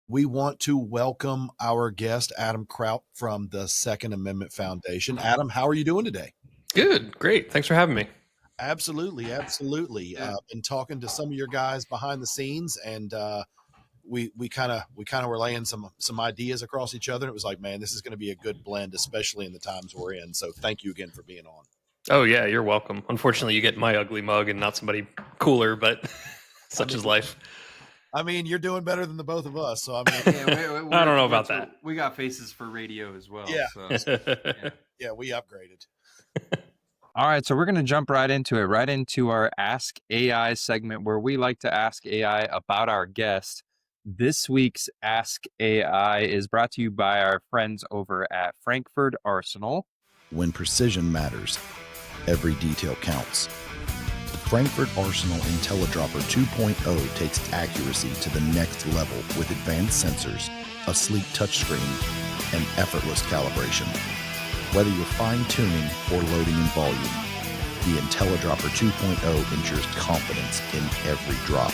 We want to welcome our guest, Adam Kraut from the Second Amendment Foundation. Adam, how are you doing today? Good, great. Thanks for having me. Absolutely. Been talking to some of your guys behind the scenes, and we kind of were laying some ideas across each other. It was like, man, this is going to be a good blend, especially in the times we're in. So thank you again for being on. Oh yeah, you're welcome. Unfortunately, you get my ugly mug and not somebody cooler, but such is life. I mean, you're doing better than the both of us. So I mean, I don't know about that. We got faces for radio as well. Yeah. So, yeah, we upgraded. All right, so we're going to jump right into our Ask AI segment where we like to ask AI about our guest. This week's Ask AI is brought to you by our friends over at Frankfurt Arsenal. When precision matters, every detail counts. The Frankfurt Arsenal IntelliDropper 2.0 takes accuracy to the next level with advanced sensors, a sleek touchscreen, and effortless calibration. Whether you're fine-tuning or loading in volume, the IntelliDropper 2.0 ensures confidence in every drop.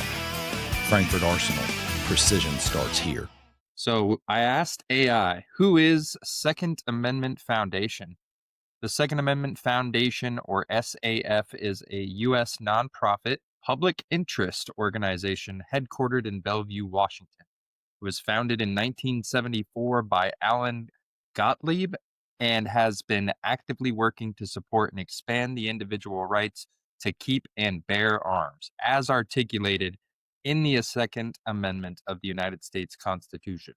Frankfurt Arsenal, precision starts here. So I asked AI, who is Second Amendment Foundation? The Second Amendment Foundation, or SAF, is a U.S. nonprofit public interest organization headquartered in Bellevue, Washington. It was founded in 1974 by Alan Gottlieb and has been actively working to support and expand the individual rights to keep and bear arms, as articulated in the Second Amendment of the United States Constitution.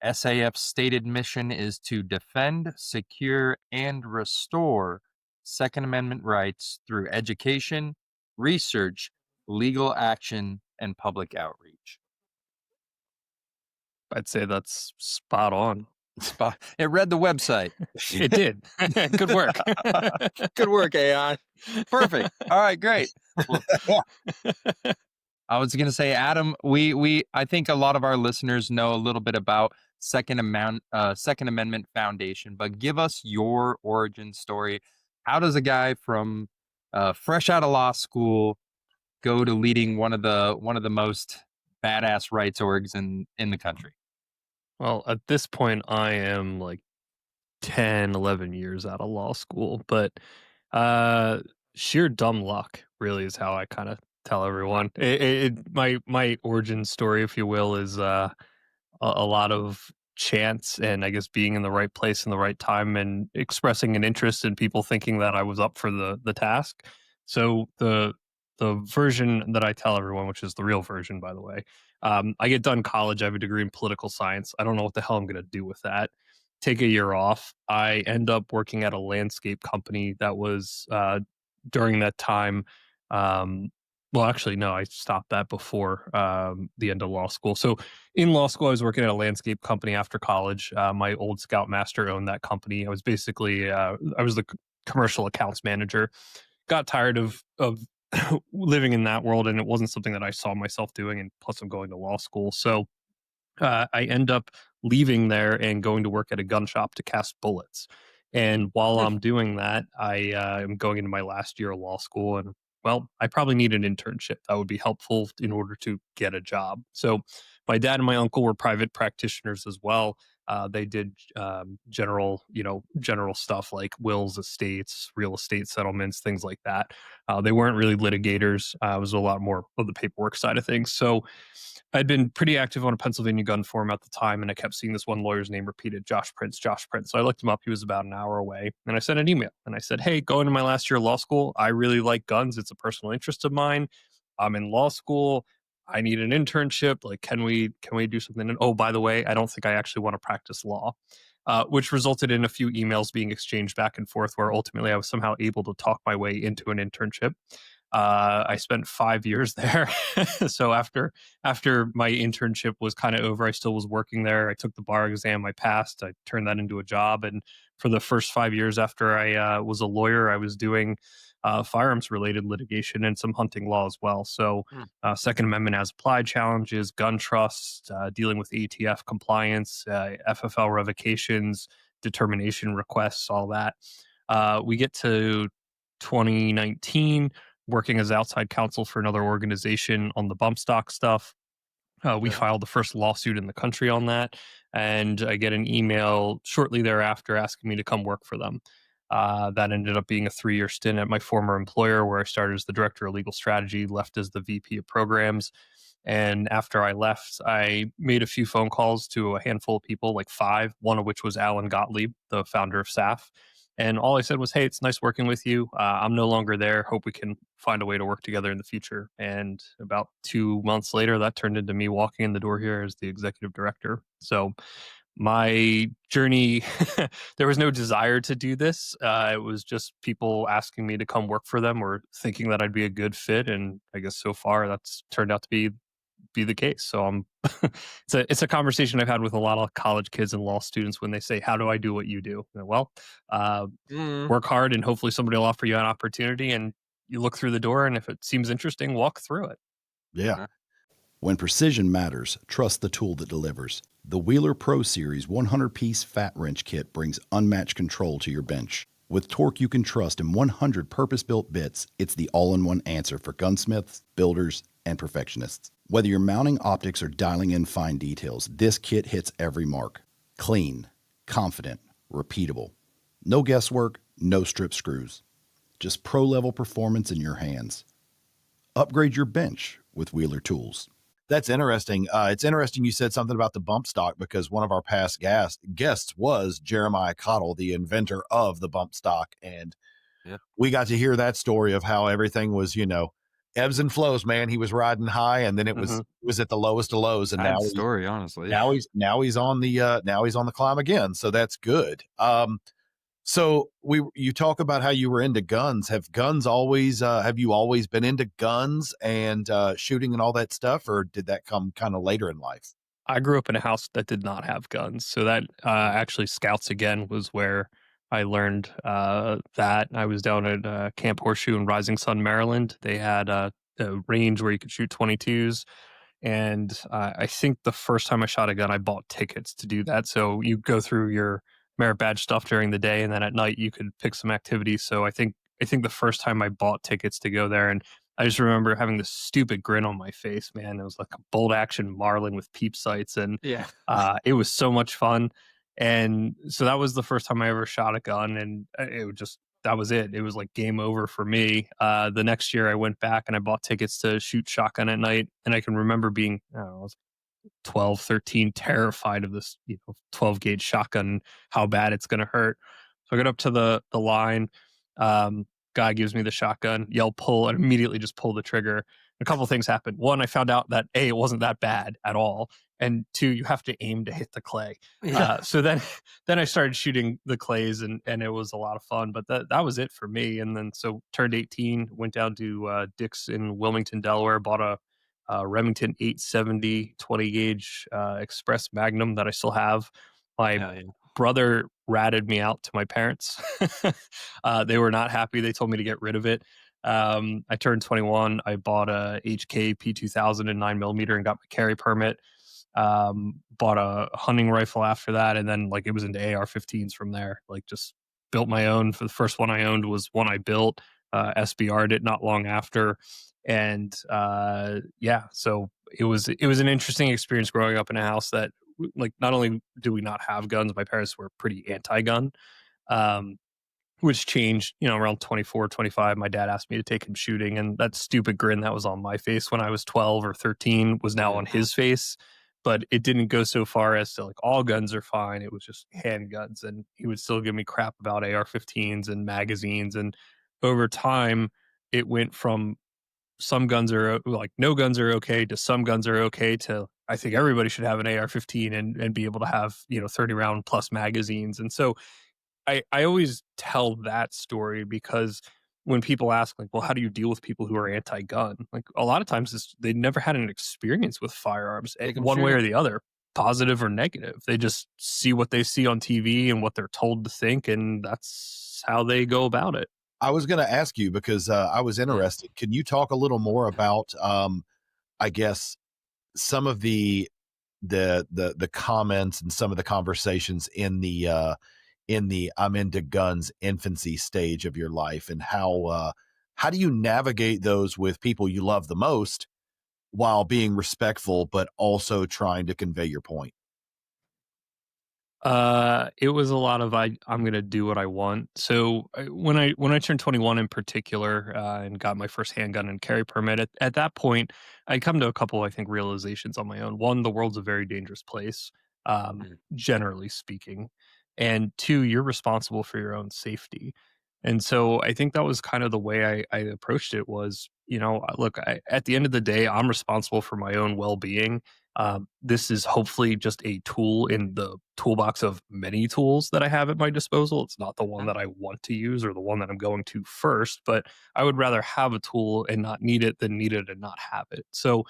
SAF's stated mission is to defend, secure, and restore Second Amendment rights through education, research, legal action, and public outreach. I'd say that's spot on. It read the website. It did. Good work. Good work, AI. Perfect. All right, great. I was going to say, Adam, I think a lot of our listeners know a little bit about Second Amendment Foundation, but give us your origin story. How does a guy from fresh out of law school go to leading one of the most badass rights orgs in the country? Well, at this point, I am like 10, 11 years out of law school, but sheer dumb luck really is how I kind of tell everyone. My origin story, if you will, is a lot of chance and I guess being in the right place in the right time and expressing an interest in people thinking that I was up for the task. So the version that I tell everyone, which is the real version, by the way, I get done college. I have a degree in political science. I don't know what the hell I'm going to do with that. Take a year off. I end up working at a landscape company that was during that time. Well, actually, no, I stopped that before the end of law school. So in law school, I was working at a landscape company after college. My old scoutmaster owned that company. I was basically, I was the commercial accounts manager. Got tired of living in that world, and it wasn't something that I saw myself doing. And plus, I'm going to law school. So I end up leaving there and going to work at a gun shop to cast bullets. And while I'm doing that, I am going into my last year of law school, and well, I probably need an internship. That would be helpful in order to get a job. So my dad and my uncle were private practitioners as well. They did general stuff like wills, estates, real estate settlements, things like that. They weren't really litigators. It was a lot more of the paperwork side of things. So I'd been pretty active on a Pennsylvania gun forum at the time, and I kept seeing this one lawyer's name repeated, Josh Prince. So I looked him up. He was about an hour away, and I sent an email, and I said, hey, going to my last year of law school, I really like guns. It's a personal interest of mine. I'm in law school. I need an internship. Like, can we do something? And oh, by the way, I don't think I actually want to practice law, which resulted in a few emails being exchanged back and forth, where ultimately I was somehow able to talk my way into an internship. I spent 5 years there. So after my internship was kind of over, I still was working there. I took the bar exam. I passed. I turned that into a job. And for the first 5 years after I was a lawyer, I was doing firearms related litigation and some hunting law as well. So Second Amendment as applied challenges, gun trusts, dealing with ATF compliance, FFL revocations, determination requests, all that. We get to 2019, working as outside counsel for another organization on the bump stock stuff. We filed the first lawsuit in the country on that, and I get an email shortly thereafter asking me to come work for them. That ended up being a 3-year stint at my former employer, where I started as the director of legal strategy, left as the VP of programs. And after I left, I made a few phone calls to a handful of people, like 5, one of which was Alan Gottlieb, the founder of SAF. And all I said was, "Hey, it's nice working with you. I'm no longer there. Hope we can find a way to work together in the future." And about 2 months later, that turned into me walking in the door here as the executive director. So my journey, there was no desire to do this. It was just people asking me to come work for them or thinking that I'd be a good fit. And I guess so far that's turned out to be the case. So I'm it's a conversation I've had with a lot of college kids and law students when they say, "How do I do what you do?" And, well, uh, work hard and hopefully somebody will offer you an opportunity, and you look through the door, and if it seems interesting, walk through it. Yeah. When precision matters, trust the tool that delivers. The Wheeler Pro Series 100-piece fat wrench kit brings unmatched control to your bench. With torque you can trust and 100 purpose-built bits, it's the all-in-one answer for gunsmiths, builders, and perfectionists. Whether you're mounting optics or dialing in fine details, this kit hits every mark. Clean, confident, repeatable. No guesswork, no strip screws. Just pro-level performance in your hands. Upgrade your bench with Wheeler tools. That's interesting. It's interesting you said something about the bump stock, because one of our past guests was Jeremiah Cottle, the inventor of the bump stock. And we got to hear that story of how everything was, ebbs and flows, man. He was riding high, and then it was at the lowest of lows. And story, honestly. Now he's on the climb again. So that's good. So you talk about how you were into guns. Have you always been into guns and shooting and all that stuff, or did that come kind of later in life? I grew up in a house that did not have guns. So that actually Scouts Again was where I learned that. I was down at Camp Horseshoe in Rising Sun, Maryland. They had a range where you could shoot 22s. And I think the first time I shot a gun, I bought tickets to do that. So you go through your merit badge stuff during the day, and then at night you could pick some activities. So I think the first time I bought tickets to go there, and I just remember having this stupid grin on my face, man. It was like a bolt action Marlin with peep sights, and it was so much fun. And so that was the first time I ever shot a gun, and that was it. It was like game over for me. The next year I went back and I bought tickets to shoot shotgun at night, and I can remember being, I don't know, I was 12, 13, terrified of this 12 gauge shotgun, how bad it's going to hurt. So I got up to the line. Guy gives me the shotgun, yell pull, and immediately just pull the trigger. A couple of things happened. One, I found out that A, it wasn't that bad at all, and 2, you have to aim to hit the clay. So then I started shooting the clays, and it was a lot of fun. But that was it for me. And then so turned 18, went down to Dick's in Wilmington, Delaware, bought a Remington 870 20 gauge Express Magnum that I still have. My brother ratted me out to my parents. They were not happy. They told me to get rid of it. I turned 21. I bought a HK P2000 and 9mm and got my carry permit. Bought a hunting rifle after that, and then it was into AR-15s from there. Just built my own. For the first one I owned was one I built. SBR'd it not long after. And so it was an interesting experience growing up in a house that not only do we not have guns, my parents were pretty anti-gun, which changed, around 24, 25. My dad asked me to take him shooting, and that stupid grin that was on my face when I was 12 or 13 was now on his face. But it didn't go so far as to all guns are fine. It was just handguns, and he would still give me crap about AR-15s and magazines. And over time, it went from some guns are no guns are okay to some guns are okay to I think everybody should have an AR-15 and be able to have 30 round plus magazines. And so I always tell that story because when people ask well, how do you deal with people who are anti-gun? A lot of times they never had an experience with firearms one way or the other, positive or negative. They just see what they see on TV and what they're told to think, and that's how they go about it. I was going to ask you because I was interested. Can you talk a little more about, I guess, some of the comments and some of the conversations in the I'm into guns infancy stage of your life, and how do you navigate those with people you love the most while being respectful, but also trying to convey your point? It was a lot of I'm gonna do what I want. So when I turned 21 in particular, and got my first handgun and carry permit, at that point, I come to a couple, I think, realizations on my own. One, the world's a very dangerous place, generally speaking, and two, you're responsible for your own safety. And so I think that was kind of the way I approached it. Was, look, at the end of the day, I'm responsible for my own well being. This is hopefully just a tool in the toolbox of many tools that I have at my disposal. It's not the one that I want to use or the one that I'm going to first, but I would rather have a tool and not need it than need it and not have it. So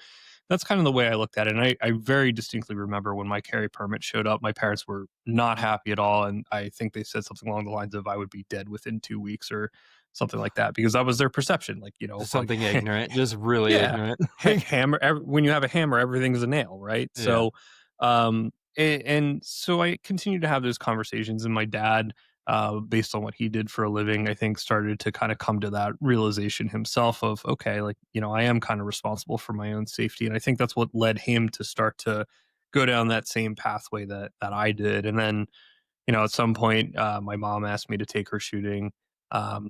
that's kind of the way I looked at it. And I very distinctly remember when my carry permit showed up, my parents were not happy at all. And I think they said something along the lines of I would be dead within 2 weeks or something like that, because that was their perception. Like, Something ignorant, just really yeah, ignorant. hammer. When you have a hammer, everything's a nail, right? Yeah. So, and so I continued to have those conversations, and my dad, based on what he did for a living, I think started to kind of come to that realization himself of, okay, like, I am kind of responsible for my own safety. And I think that's what led him to start to go down that same pathway that I did. And then, at some point, my mom asked me to take her shooting.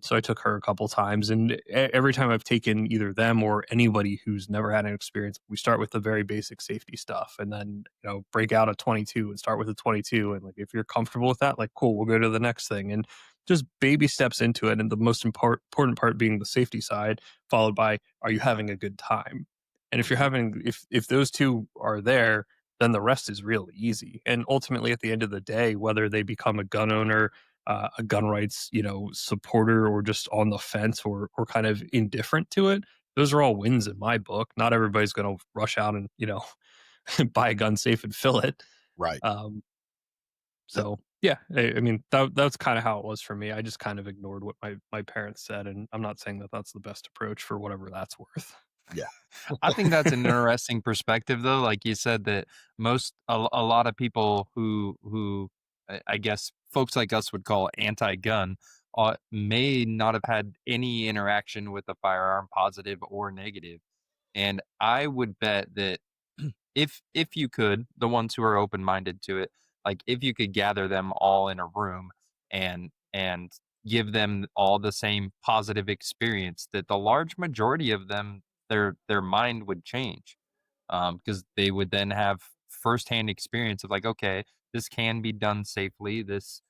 So I took her a couple times, and every time I've taken either them or anybody who's never had an experience, we start with the very basic safety stuff, and then break out a 22 and start with a 22, and like if you're comfortable with that, like cool, we'll go to the next thing, and just baby steps into it. And the most important part being the safety side, followed by are you having a good time? And if you're having if those two are there, then the rest is really easy. And ultimately, at the end of the day, whether they become a gun owner, a gun rights, supporter, or just on the fence, or kind of indifferent to it, those are all wins in my book. Not everybody's going to rush out and buy a gun safe and fill it. Right. So yeah, I mean that's kind of how it was for me. I just kind of ignored what my parents said, and I'm not saying that that's the best approach for whatever that's worth. Yeah. I think that's an interesting perspective, though. Like you said, that a lot of people who I guess folks like us would call anti-gun may not have had any interaction with a firearm, positive or negative. And I would bet that if you could, the ones who are open-minded to it, like if you could gather them all in a room and give them all the same positive experience, that the large majority of them, their mind would change, because they would then have firsthand experience of like, okay, this can be done safely. This,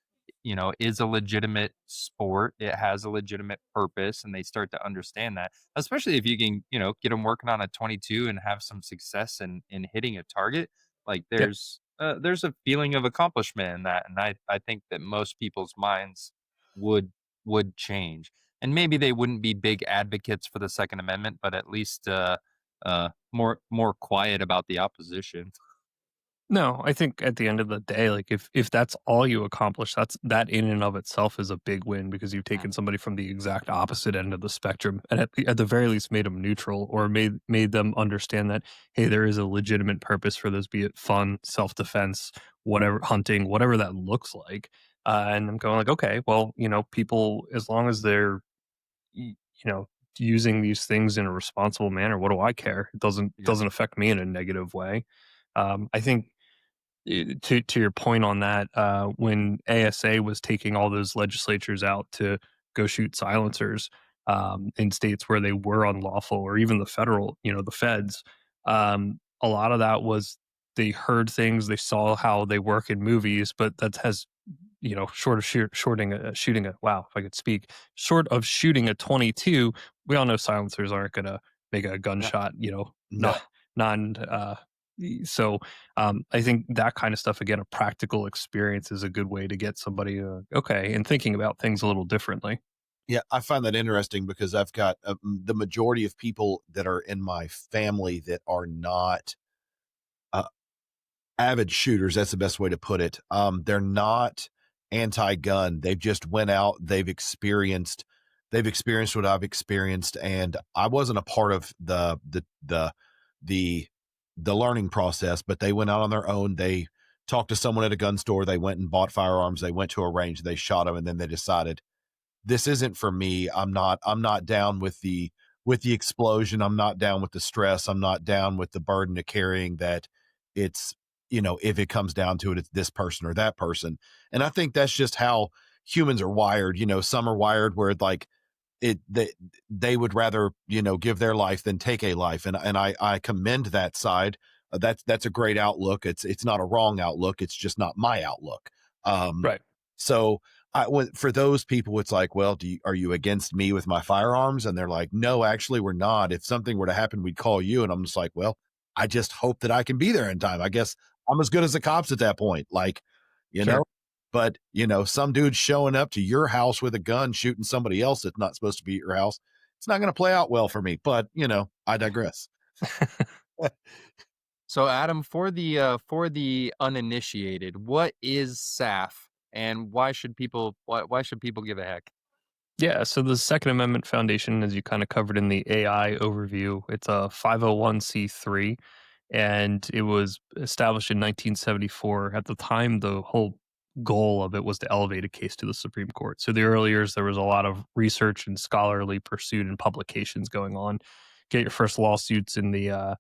is a legitimate sport. It has a legitimate purpose, and they start to understand that. Especially if you can, get them working on a 22 and have some success in hitting a target. Like Yep. there's a feeling of accomplishment in that, and I think that most people's minds would change. And maybe they wouldn't be big advocates for the Second Amendment, but at least more quiet about the opposition. No, I think at the end of the day, like if that's all you accomplish, that in and of itself is a big win, because you've taken somebody from the exact opposite end of the spectrum, and at the very least made them neutral, or made them understand that, hey, there is a legitimate purpose for this, be it fun, self defense, whatever, hunting, whatever that looks like. And I'm going like, okay, well, people, as long as they're you know using these things in a responsible manner, what do I care? It doesn't affect me in a negative way. I think, to your point on that, when ASA was taking all those legislatures out to go shoot silencers, in states where they were unlawful, or even the federal, the feds, a lot of that was they heard things, they saw how they work in movies, but that has, short of shooting a wow, if I could speak, short of shooting a 22, we all know silencers aren't going to make a gunshot, No. non so I think that kind of stuff, again, a practical experience is a good way to get somebody okay, and thinking about things a little differently. Yeah, I find that interesting because I've got the majority of people that are in my family that are not avid shooters. That's the best way to put it. They're not anti-gun. They've just went out. They've experienced what I've experienced, and I wasn't a part of the learning process. But they went out on their own. They talked to someone at a gun store. They went and bought firearms. They went to a range. They shot them, and then they decided, this isn't for me. I'm not down with the with the explosion. I'm not down with the stress. I'm not down with the burden of carrying that. It's, if it comes down to it, it's this person or that person. And I think that's just how humans are wired. Some are wired where like they would rather, give their life than take a life. And I commend that side. That's a great outlook. It's not a wrong outlook. It's just not my outlook. Right. So for those people, it's like, well, are you against me with my firearms? And they're like, no, actually we're not. If something were to happen, we'd call you. And I'm just like, well, I just hope that I can be there in time. I guess I'm as good as the cops at that point. Like, Sure. but some dude showing up to your house with a gun, shooting somebody else that's not supposed to be at your house. It's not going to play out well for me, but I digress. So Adam, for the uninitiated, what is SAF, and why should people give a heck? Yeah, so the Second Amendment Foundation, as you kind of covered in the AI overview, it's a 501c3, and it was established in 1974. At the time, the whole goal of it was to elevate a case to the Supreme Court. So the early years, there was a lot of research and scholarly pursuit and publications going on. Get your first lawsuits in the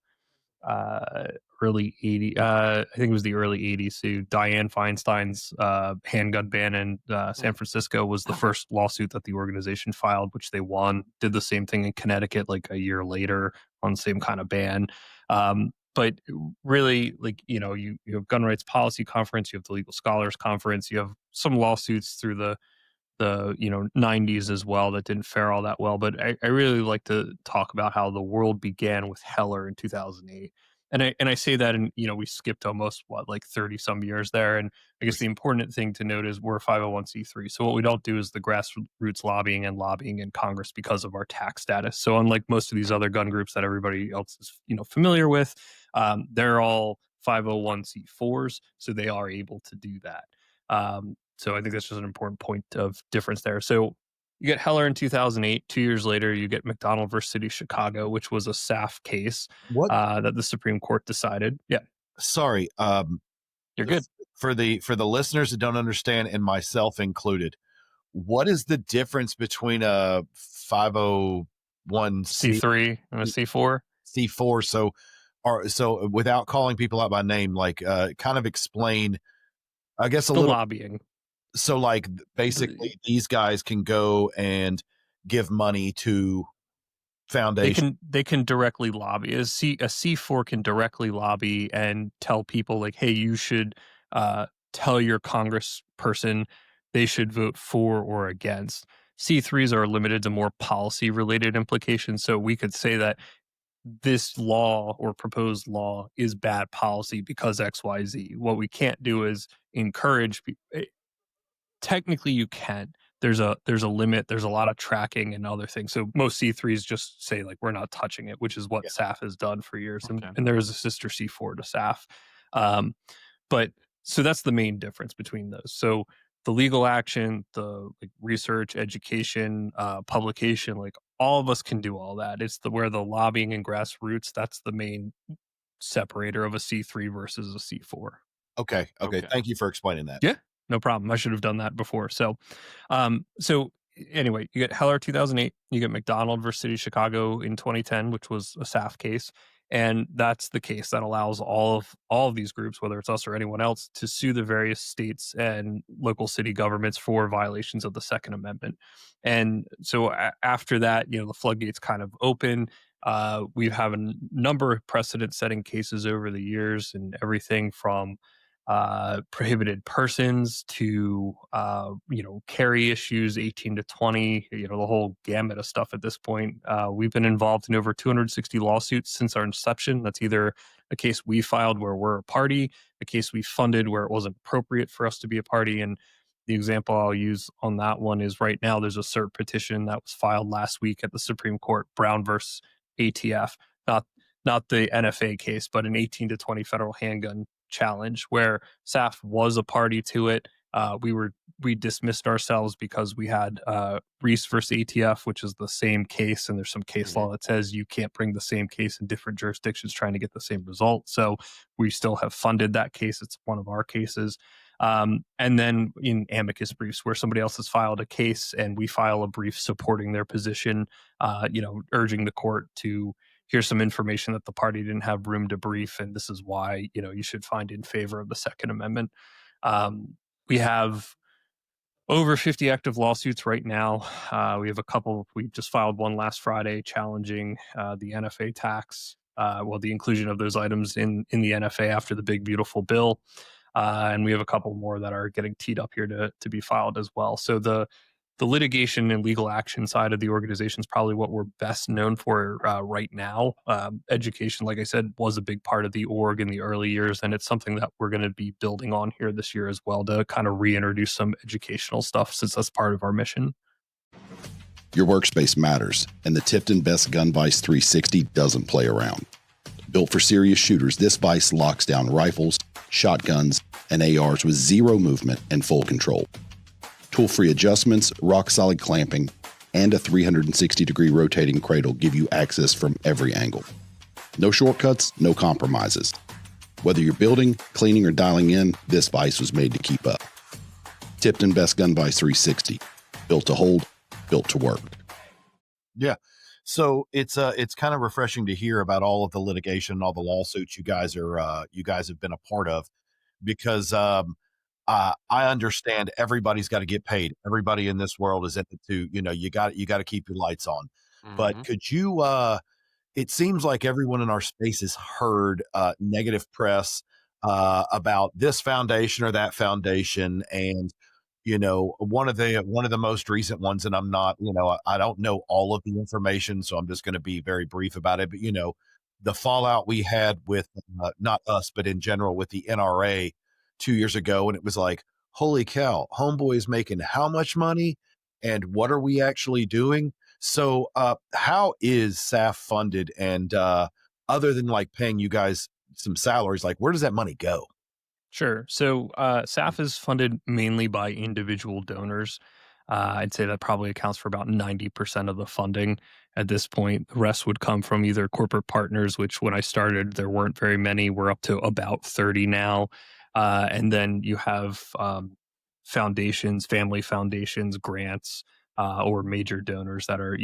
early 80s. I think it was the early 80s. So Dianne Feinstein's handgun ban in San Francisco was the first lawsuit that the organization filed, which they won. Did the same thing in Connecticut like a year later on the same kind of ban. But really, like, you have Gun Rights Policy Conference, you have the Legal Scholars Conference, you have some lawsuits through the 90s as well that didn't fare all that well. But I really like to talk about how the world began with Heller in 2008. And I say that, and we skipped almost 30 some years there. And I guess the important thing to note is we're 501c3. So what we don't do is the grassroots lobbying in Congress because of our tax status. So unlike most of these other gun groups that everybody else is familiar with, they're all 501c4s, so they are able to do that. So I think that's just an important point of difference there. So you get Heller in 2008. 2 years later, you get McDonald versus City of Chicago, which was a SAF case that the Supreme Court decided. Yeah. Sorry. You're good. For the listeners that don't understand, and myself included, what is the difference between a 501c3 and a C4? C4. So without calling people out by name, like kind of explain, I guess, a little lobbying. So like basically these guys can go and give money to foundation. They can directly lobby. A C4 can directly lobby and tell people like, hey, you should tell your congressperson they should vote for or against. C3s are limited to more policy related implications. So we could say that this law or proposed law is bad policy because XYZ. What we can't do is encourage people. Technically you can. There's a limit. There's a lot of tracking and other things. So most C3s just say like, we're not touching it, which is what SAF has done for years. Okay. And there is a sister C4 to SAF. But so that's the main difference between those. So the legal action, the research, education, publication, like all of us can do all that. It's where the lobbying and grassroots, that's the main separator of a C3 versus a C4. Okay. Thank you for explaining that. Yeah. No problem. I should have done that before. So anyway, you get Heller 2008, you get McDonald versus City of Chicago in 2010, which was a SAF case. And that's the case that allows all of these groups, whether it's us or anyone else, to sue the various states and local city governments for violations of the Second Amendment. And so after that, the floodgates kind of open. We have a number of precedent-setting cases over the years, and everything from prohibited persons to carry issues 18 to 20, the whole gamut of stuff at this point. We've been involved in over 260 lawsuits since our inception. That's either a case we filed where we're a party, a case we funded where it wasn't appropriate for us to be a party. And the example I'll use on that one is right now there's a cert petition that was filed last week at the Supreme Court, Brown versus ATF, not the NFA case, but an 18 to 20 federal handgun challenge where SAF was a party to it. We dismissed ourselves because we had Reese versus ATF, which is the same case, and there's some case law that says you can't bring the same case in different jurisdictions trying to get the same result. So we still have funded that case. It's one of our cases. And then in amicus briefs, where somebody else has filed a case and we file a brief supporting their position, urging the court to here's some information that the party didn't have room to brief, and this is why you should find in favor of the Second Amendment. We have over 50 active lawsuits right now. We have a couple. We just filed one last Friday challenging the NFA tax, the inclusion of those items in the NFA after the big beautiful bill. And we have a couple more that are getting teed up here to be filed as well. So the litigation and legal action side of the organization is probably what we're best known for right now. Education, like I said, was a big part of the org in the early years, and it's something that we're going to be building on here this year as well to kind of reintroduce some educational stuff since that's part of our mission. Your workspace matters, and the Tipton Best Gun Vise 360 doesn't play around. Built for serious shooters, this vise locks down rifles, shotguns, and ARs with zero movement and full control. Tool-free adjustments, rock-solid clamping, and a 360-degree rotating cradle give you access from every angle. No shortcuts, no compromises. Whether you're building, cleaning, or dialing in, this vise was made to keep up. Tipton Best Gun Vise 360. Built to hold, built to work. Yeah. So it's kind of refreshing to hear about all of the litigation, all the lawsuits you guys have been a part of, because I understand everybody's got to get paid. Everybody in this world is in it too. You got to keep your lights on. But could you? It seems like everyone in our space has heard negative press about this foundation or that foundation, and one of the most recent ones. And I'm not, I don't know all of the information, so I'm just going to be very brief about it. But the fallout we had with not us, but in general with the NRA 2 years ago, and it was like, holy cow, homeboy is making how much money, and what are we actually doing? So how is SAF funded, and other than like paying you guys some salaries, like where does that money go? Sure. So SAF is funded mainly by individual donors. I'd say that probably accounts for about 90% of the funding at this point. The rest would come from either corporate partners, which when I started, there weren't very many. We're up to about 30 now. And then you have foundations, family foundations, grants, or major donors that are,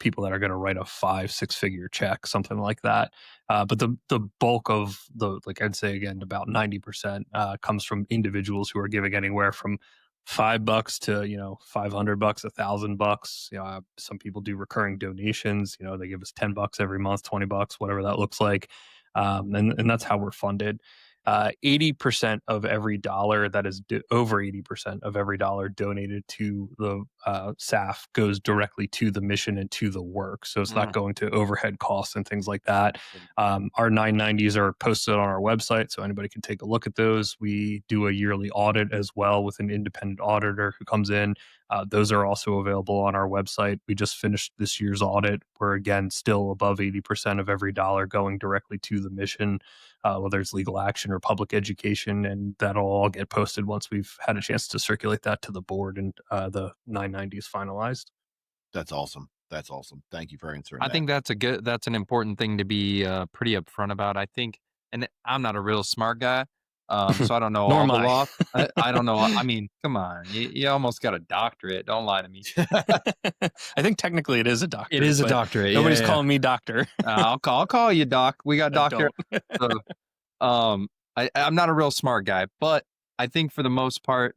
people that are going to write a 5-6 figure check, something like that. But the bulk of like I'd say again, about 90% comes from individuals who are giving anywhere from $5 to $500, $1,000. Some people do recurring donations. They give us $10 every month, $20, whatever that looks like, and that's how we're funded. 80% of every dollar that is over 80% of every dollar donated to the SAF goes directly to the mission and to the work. So it's not going to overhead costs and things like that. Our 990s are posted on our website, so anybody can take a look at those. We do a yearly audit as well with an independent auditor who comes in. Those are also available on our website. We just finished this year's audit. We're again still above 80% of every dollar going directly to the mission, whether it's legal action or public education, and that'll all get posted once we've had a chance to circulate that to the board and the 990 is finalized. That's awesome. That's awesome. Thank you for answering. I think that's an important thing to be pretty upfront about. I think, and I'm not a real smart guy, so I don't know all the law. I don't know. I mean, come on, you almost got a doctorate. Don't lie to me. I think technically it is a doctorate. It is a doctorate. Nobody's calling me doctor. I'll call you doc. We got doctor. So, I'm not a real smart guy, but I think for the most part,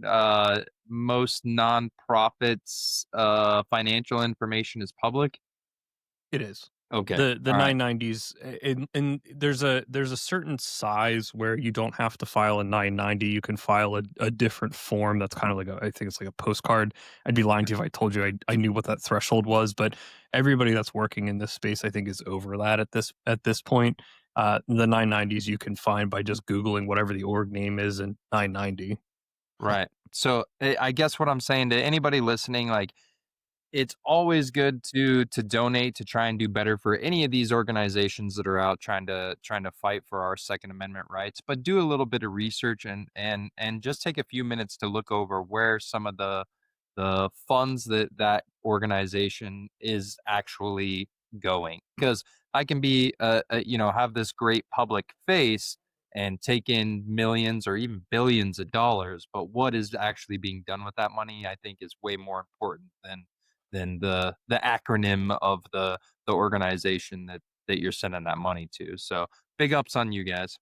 most nonprofits' financial information is public. It is. Okay. The 990s, and there's a certain size where you don't have to file a 990. You can file a different form that's kind of like I think it's like a postcard. I'd be lying to you if I told you I knew what that threshold was, but everybody that's working in this space, I think, is over that at this point. The 990s you can find by just Googling whatever the org name is and 990. Right. So I guess what I'm saying to anybody listening, like, it's always good to donate to try and do better for any of these organizations that are out trying to fight for our Second Amendment rights. But do a little bit of research and just take a few minutes to look over where some of the funds that organization is actually going. Because I can be have this great public face, and take in millions or even billions of dollars. But what is actually being done with that money, I think, is way more important than the acronym of the organization that you're sending that money to. So big ups on you guys.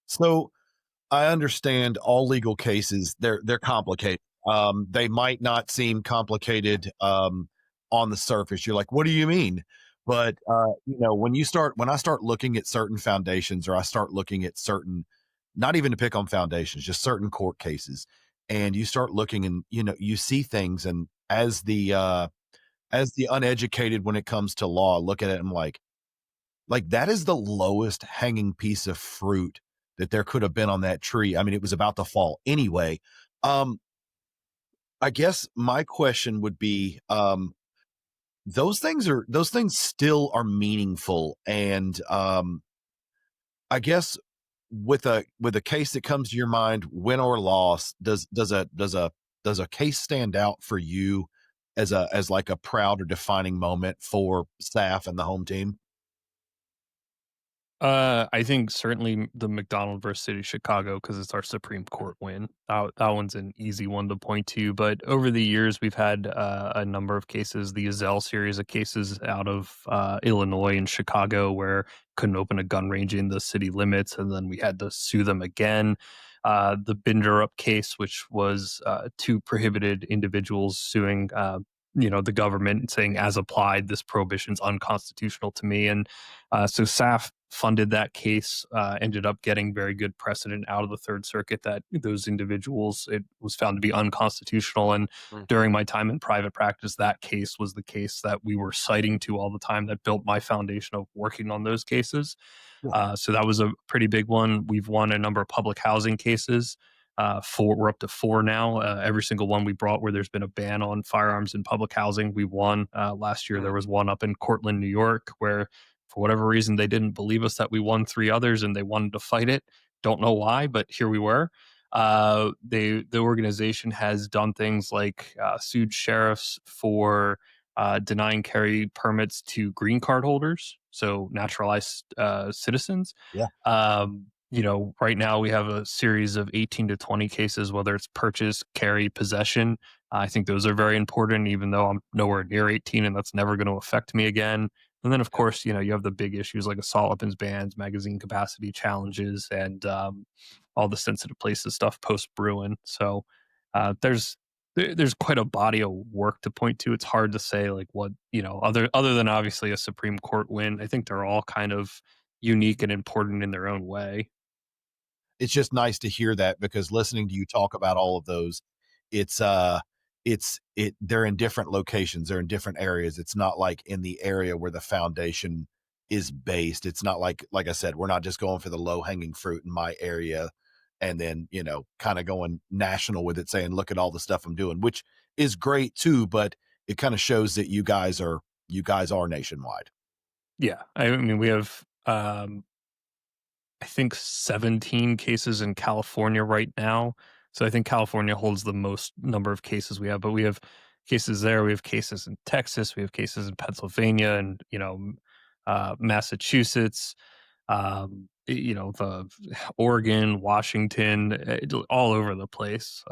So I understand all legal cases, they're complicated. They might not seem complicated on the surface. You're like, what do you mean? But when I start looking at certain foundations, or I start looking at certain, not even to pick on foundations, just certain court cases, and you start looking, and you see things, and as the uneducated when it comes to law, look at it and like that is the lowest hanging piece of fruit that there could have been on that tree. I mean, it was about to fall anyway. I guess my question would be, those things still are meaningful. And I guess with a case that comes to your mind, win or loss, does a case stand out for you as like a proud or defining moment for staff and the home team? I think certainly the McDonald versus City of Chicago, because it's our Supreme Court win. That one's an easy one to point to. But over the years, we've had a number of cases. The Azell series of cases out of Illinois and Chicago, where couldn't open a gun range in the city limits, and then we had to sue them again. The Binderup case, which was two prohibited individuals suing the government, saying, as applied, this prohibition's unconstitutional to me. And so SAF funded that case, ended up getting very good precedent out of the Third Circuit that those individuals, it was found to be unconstitutional. And during my time in private practice, that case was the case that we were citing to all the time, that built my foundation of working on those cases. So that was a pretty big one. We've won a number of public housing cases. We're up to 4 now. Every single one we brought where there's been a ban on firearms in public housing, we won. Last year, there was one up in Cortland, New York, where for whatever reason, they didn't believe us that we won 3 others, and they wanted to fight it. Don't know why, but here we were. The organization has done things like sued sheriffs for denying carry permits to green card holders, so naturalized citizens. Yeah. Right now we have a series of 18 to 20 cases, whether it's purchase, carry, possession. I think those are very important, even though I'm nowhere near 18, and that's never going to affect me again. And then, of course, you have the big issues like assault weapons bans, magazine capacity challenges, and all the sensitive places stuff post Bruin. So there's quite a body of work to point to. It's hard to say like what other than obviously a Supreme Court win. I think they're all kind of unique and important in their own way. It's just nice to hear that, because listening to you talk about all of those, they're in different locations, they're in different areas. It's not like in the area where the foundation is based. It's not like I said, we're not just going for the low hanging fruit in my area and then, kind of going national with it, saying, look at all the stuff I'm doing, which is great too, but it kind of shows that you guys are nationwide. Yeah. I mean, we have, I think 17 cases in California right now. So I think California holds the most number of cases we have, but we have cases there. We have cases in Texas. We have cases in Pennsylvania and, Massachusetts, the Oregon, Washington, all over the place.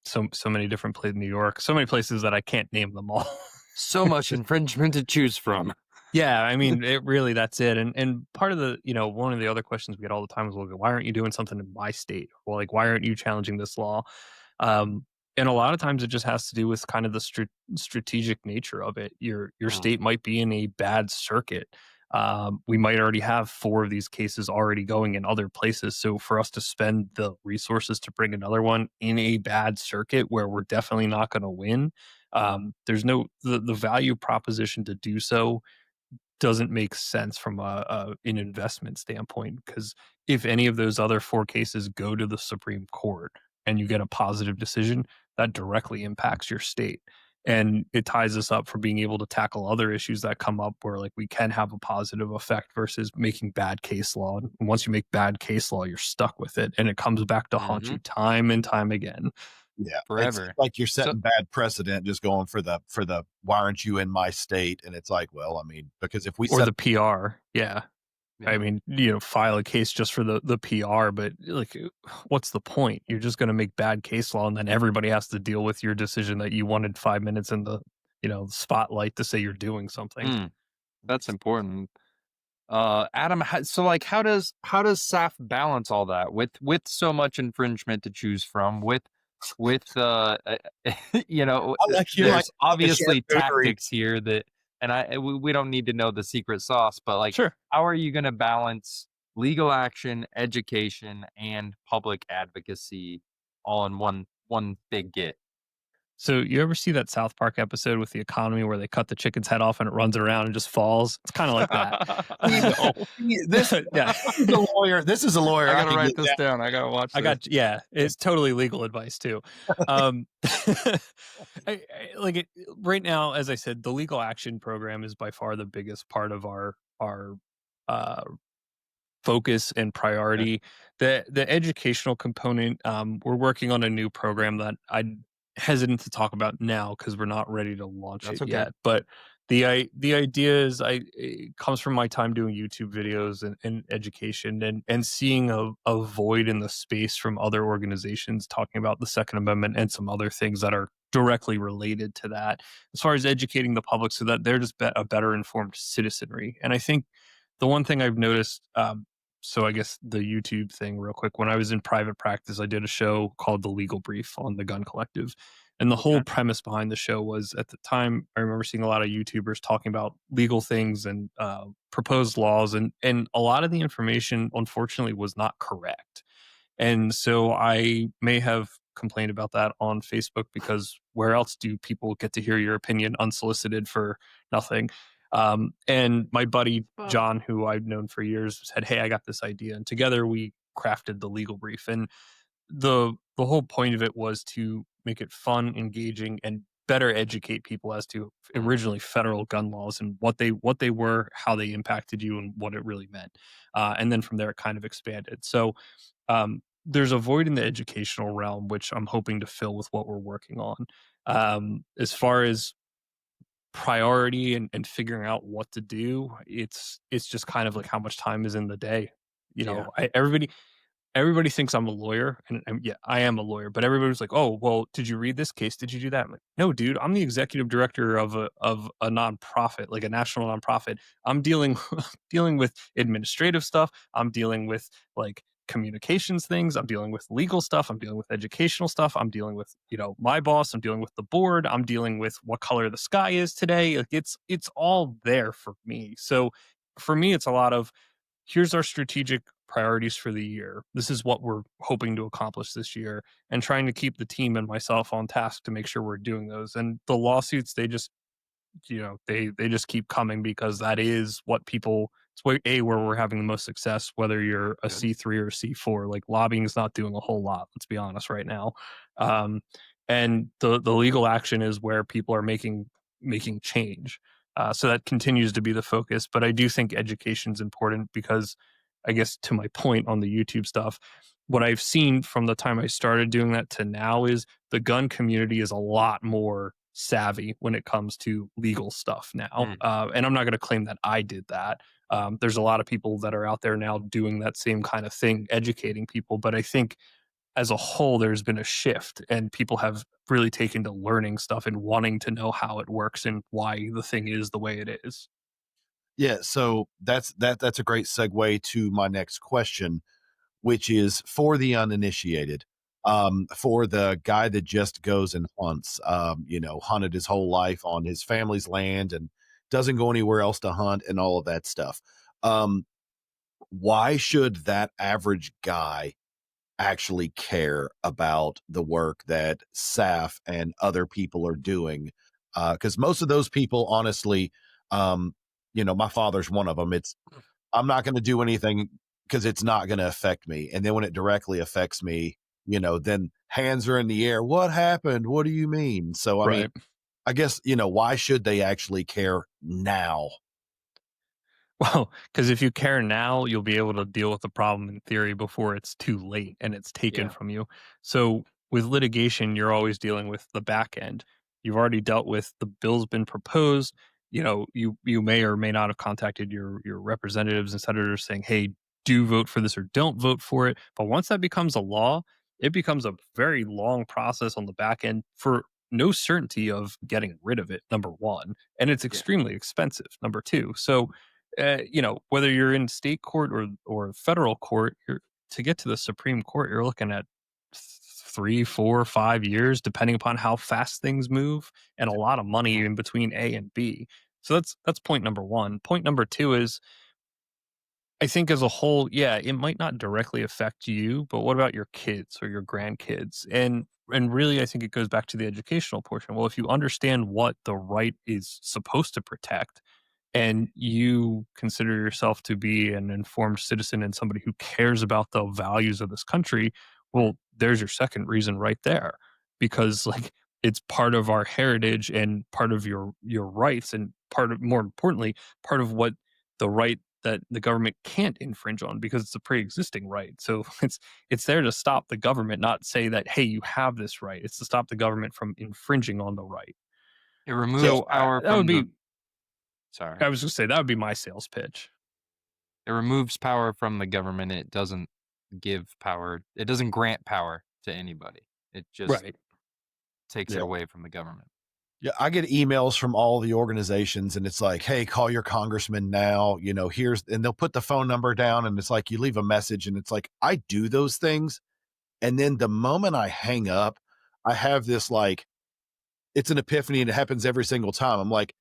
So many different places in New York, so many places that I can't name them all. So much infringement to choose from. Yeah, I mean, that's it. And part of the, one of the other questions we get all the time is, well, why aren't you doing something in my state? Well, like, why aren't you challenging this law? And a lot of times it just has to do with kind of the strategic nature of it. Your state might be in a bad circuit. We might already have 4 of these cases already going in other places. So for us to spend the resources to bring another one in a bad circuit where we're definitely not going to win, there's the value proposition to do so doesn't make sense from an investment standpoint, because if any of those other 4 cases go to the Supreme Court and you get a positive decision, that directly impacts your state. And it ties us up for being able to tackle other issues that come up where like we can have a positive effect versus making bad case law. And once you make bad case law, you're stuck with it, and it comes back to haunt you time and time again. Yeah, forever. It's like you're setting bad precedent, just going for the why aren't you in my state? And it's like, well, I mean, because if we or the PR, yeah, I mean, file a case just for the PR, but like, what's the point? You're just going to make bad case law, and then everybody has to deal with your decision that you wanted 5 minutes in the, spotlight to say you're doing something. That's important. Adam, so like, how does SAF balance all that with so much infringement to choose from? With I like you like there's obviously charcuterie. tactics here that, and we don't need to know the secret sauce, but like, Sure. how are you going to balance legal action, education, and public advocacy all in one big get? So you ever see that South Park episode with the economy where they cut the chicken's head off and it runs around and just falls? It's kind of like that. This is a lawyer. This is a lawyer. I gotta can write get this that. down. I gotta watch this. It's totally legal advice too. Right now, as I said, the legal action program is by far the biggest part of our focus and priority. The educational component, we're working on a new program that I'm hesitant to talk about now because we're not ready to launch That's it okay. yet. But the idea is it comes from my time doing YouTube videos and education and seeing a void in the space from other organizations talking about the Second Amendment and some other things that are directly related to that, as far as educating the public so that they're just a better informed citizenry. And I think the one thing I've noticed, so I guess the YouTube thing real quick, when I was in private practice, I did a show called The Legal Brief on the Gun Collective. And the whole premise behind the show was, at the time, I remember seeing a lot of YouTubers talking about legal things and proposed laws. And a lot of the information, unfortunately, was not correct. And so I may have complained about that on Facebook, because where else do people get to hear your opinion unsolicited for nothing? And my buddy John, who I've known for years, said, "Hey, I got this idea," and together we crafted the Legal Brief. And the whole point of it was to make it fun, engaging, and better educate people as to originally federal gun laws and what they were, how they impacted you, and what it really meant. And then from there, it kind of expanded. So there's a void in the educational realm, which I'm hoping to fill with what we're working on. As far as priority and figuring out what to do, it's just kind of like how much time is in the day. Everybody thinks I'm a lawyer, and yeah, I am a lawyer, but everybody's like, "Oh, well, did you read this case? Did you do that?" I'm like, "No, dude, I'm the executive director of a nonprofit, like a national nonprofit. I'm dealing with administrative stuff. I'm dealing with like communications things. I'm dealing with legal stuff. I'm dealing with educational stuff. I'm dealing with, my boss. I'm dealing with the board. I'm dealing with what color the sky is today. Like it's all there for me. So for me, it's a lot of, here's our strategic priorities for the year. This is what we're hoping to accomplish this year, and trying to keep the team and myself on task to make sure we're doing those. And the lawsuits, they just, they just keep coming, because that is what people, it's where we're having the most success, whether you're a C3 or a C4. Like, lobbying is not doing a whole lot, let's be honest right now. And the legal action is where people are making change. So that continues to be the focus. But I do think education is important, because I guess, to my point on the YouTube stuff, what I've seen from the time I started doing that to now is the gun community is a lot more savvy when it comes to legal stuff now. And I'm not going to claim that I did that. There's a lot of people that are out there now doing that same kind of thing, educating people. But I think as a whole, there's been a shift, and people have really taken to learning stuff and wanting to know how it works and why the thing is the way it is. Yeah, so that's a great segue to my next question, which is for the uninitiated, for the guy that just goes and hunts, hunted his whole life on his family's land and doesn't go anywhere else to hunt and all of that stuff. Why should that average guy actually care about the work that SAF and other people are doing? Because most of those people, honestly, my father's one of them. I'm not going to do anything because it's not going to affect me. And then when it directly affects me, then hands are in the air. What happened? What do you mean? So, I mean, I guess, why should they actually care now? Well, because if you care now, you'll be able to deal with the problem in theory before it's too late and it's taken from you. So with litigation, you're always dealing with the back end. You've already dealt with the bill's been proposed. you may or may not have contacted your representatives and senators saying, hey, do vote for this or don't vote for it. But once that becomes a law, it becomes a very long process on the back end for no certainty of getting rid of it, number one. And it's extremely expensive, number two. So, whether you're in state court or federal court, to get to the Supreme Court, you're looking at 3, 4, 5 years, depending upon how fast things move, and a lot of money in between A and B. So that's point number one. Point number two is, I think as a whole, yeah, it might not directly affect you, but what about your kids or your grandkids? And really, I think it goes back to the educational portion. Well, if you understand what the right is supposed to protect, and you consider yourself to be an informed citizen and somebody who cares about the values of this country, well, there's your second reason right there, because like it's part of our heritage and part of your rights, and more importantly, part of what the right that the government can't infringe on, because it's a pre-existing right. So it's there to stop the government, not say that, hey, you have this right. It's to stop the government from infringing on the right. It removes power that from would be. Sorry. I was going to say that would be my sales pitch. It removes power from the government. It doesn't give power. It doesn't grant power to anybody. It just takes it away from the government. Yeah, I get emails from all the organizations, and it's like, hey, call your congressman now. And they'll put the phone number down, and it's like you leave a message, and it's like, I do those things. And then the moment I hang up, I have this like, it's an epiphany, and it happens every single time. I'm like,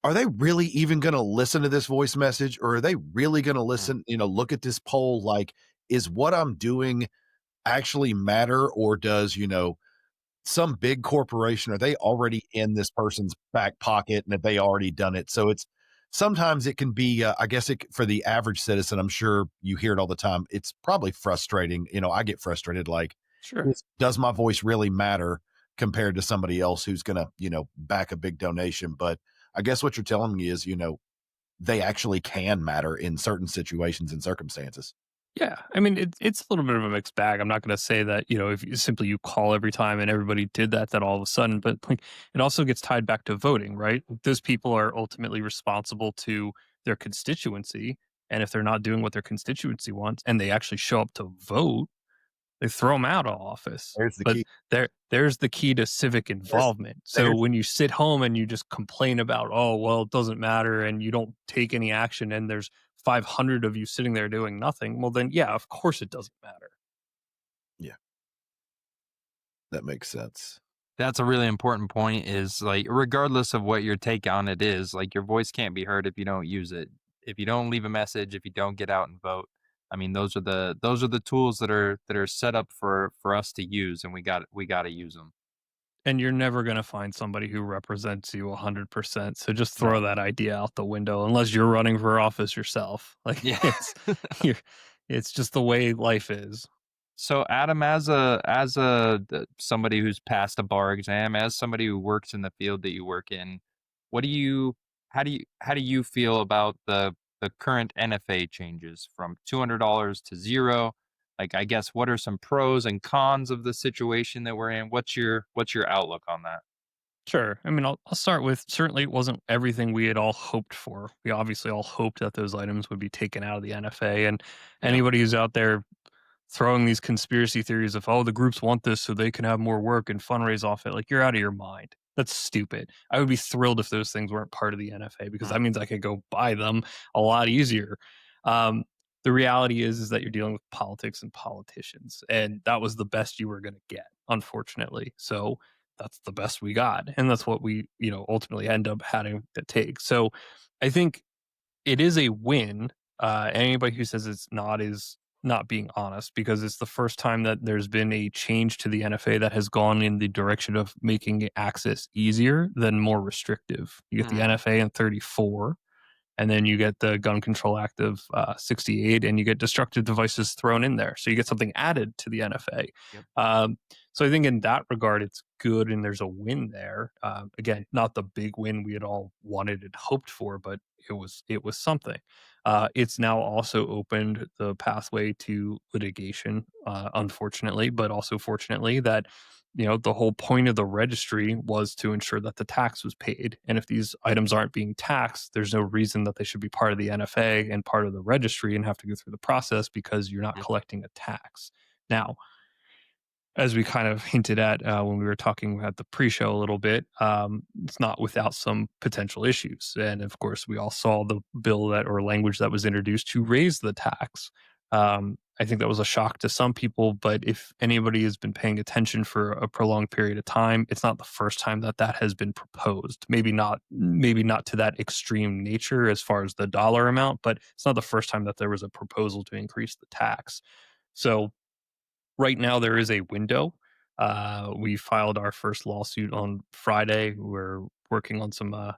are they really even going to listen to this voice message, or are they really going to listen, look at this poll? Like, is what I'm doing actually matter, or does, some big corporation, are they already in this person's back pocket and have they already done it? So sometimes it can be, I guess for the average citizen, I'm sure you hear it all the time. It's probably frustrating. I get frustrated. Like, sure, does my voice really matter compared to somebody else who's going to, back a big donation? But I guess what you're telling me is, they actually can matter in certain situations and circumstances. Yeah, I mean, it's a little bit of a mixed bag. I'm not going to say that, if you call every time and everybody did that all of a sudden, but like it also gets tied back to voting, right? Those people are ultimately responsible to their constituency. And if they're not doing what their constituency wants and they actually show up to vote, they throw them out of office. There's the key. There's the key to civic involvement. So when you sit home and you just complain about, oh, well, it doesn't matter, and you don't take any action, and there's 500 of you sitting there doing nothing, well, then, yeah, of course it doesn't matter. Yeah. That makes sense. That's a really important point, is like, regardless of what your take on it is, like your voice can't be heard if you don't use it. If you don't leave a message, if you don't get out and vote. I mean, those are the tools that are set up for us to use, and we got to use them. And you're never going to find somebody who represents you 100%. So just throw that idea out the window, unless you're running for office yourself. Like, it's just the way life is. So Adam, as somebody who's passed a bar exam, as somebody who works in the field that you work in, how do you feel about the current NFA changes from $200 to $0? Like, I guess, what are some pros and cons of the situation that we're in? What's your outlook on that? Sure. I mean, I'll start with, certainly it wasn't everything we had all hoped for. We obviously all hoped that those items would be taken out of the NFA, and anybody who's out there throwing these conspiracy theories of, oh, the groups want this so they can have more work and fundraise off it, like, you're out of your mind. That's stupid. I would be thrilled if those things weren't part of the NFA, because that means I could go buy them a lot easier. The reality is that you're dealing with politics and politicians, and that was the best you were going to get, unfortunately. So that's the best we got, and that's what we, ultimately end up having to take. So I think it is a win. Anybody who says it's not is not being honest, because it's the first time that there's been a change to the NFA that has gone in the direction of making access easier than more restrictive. You get the NFA in 34, and then you get the Gun Control Act of 68, and you get destructive devices thrown in there. So you get something added to the NFA. Yep. So I think in that regard, it's good, and there's a win there. Again, not the big win we had all wanted and hoped for, but it was something. It's now also opened the pathway to litigation, unfortunately, but also fortunately that the whole point of the registry was to ensure that the tax was paid. And if these items aren't being taxed, there's no reason that they should be part of the NFA and part of the registry and have to go through the process because you're not collecting a tax. Now, as we kind of hinted at when we were talking at the pre-show a little bit, it's not without some potential issues. And of course, we all saw the bill that or language that was introduced to raise the tax. I think that was a shock to some people, but if anybody has been paying attention for a prolonged period of time, it's not the first time that that has been proposed. Maybe not to that extreme nature as far as the dollar amount, but it's not the first time that there was a proposal to increase the tax. So right now there is a window. We filed our first lawsuit on Friday. We're working on some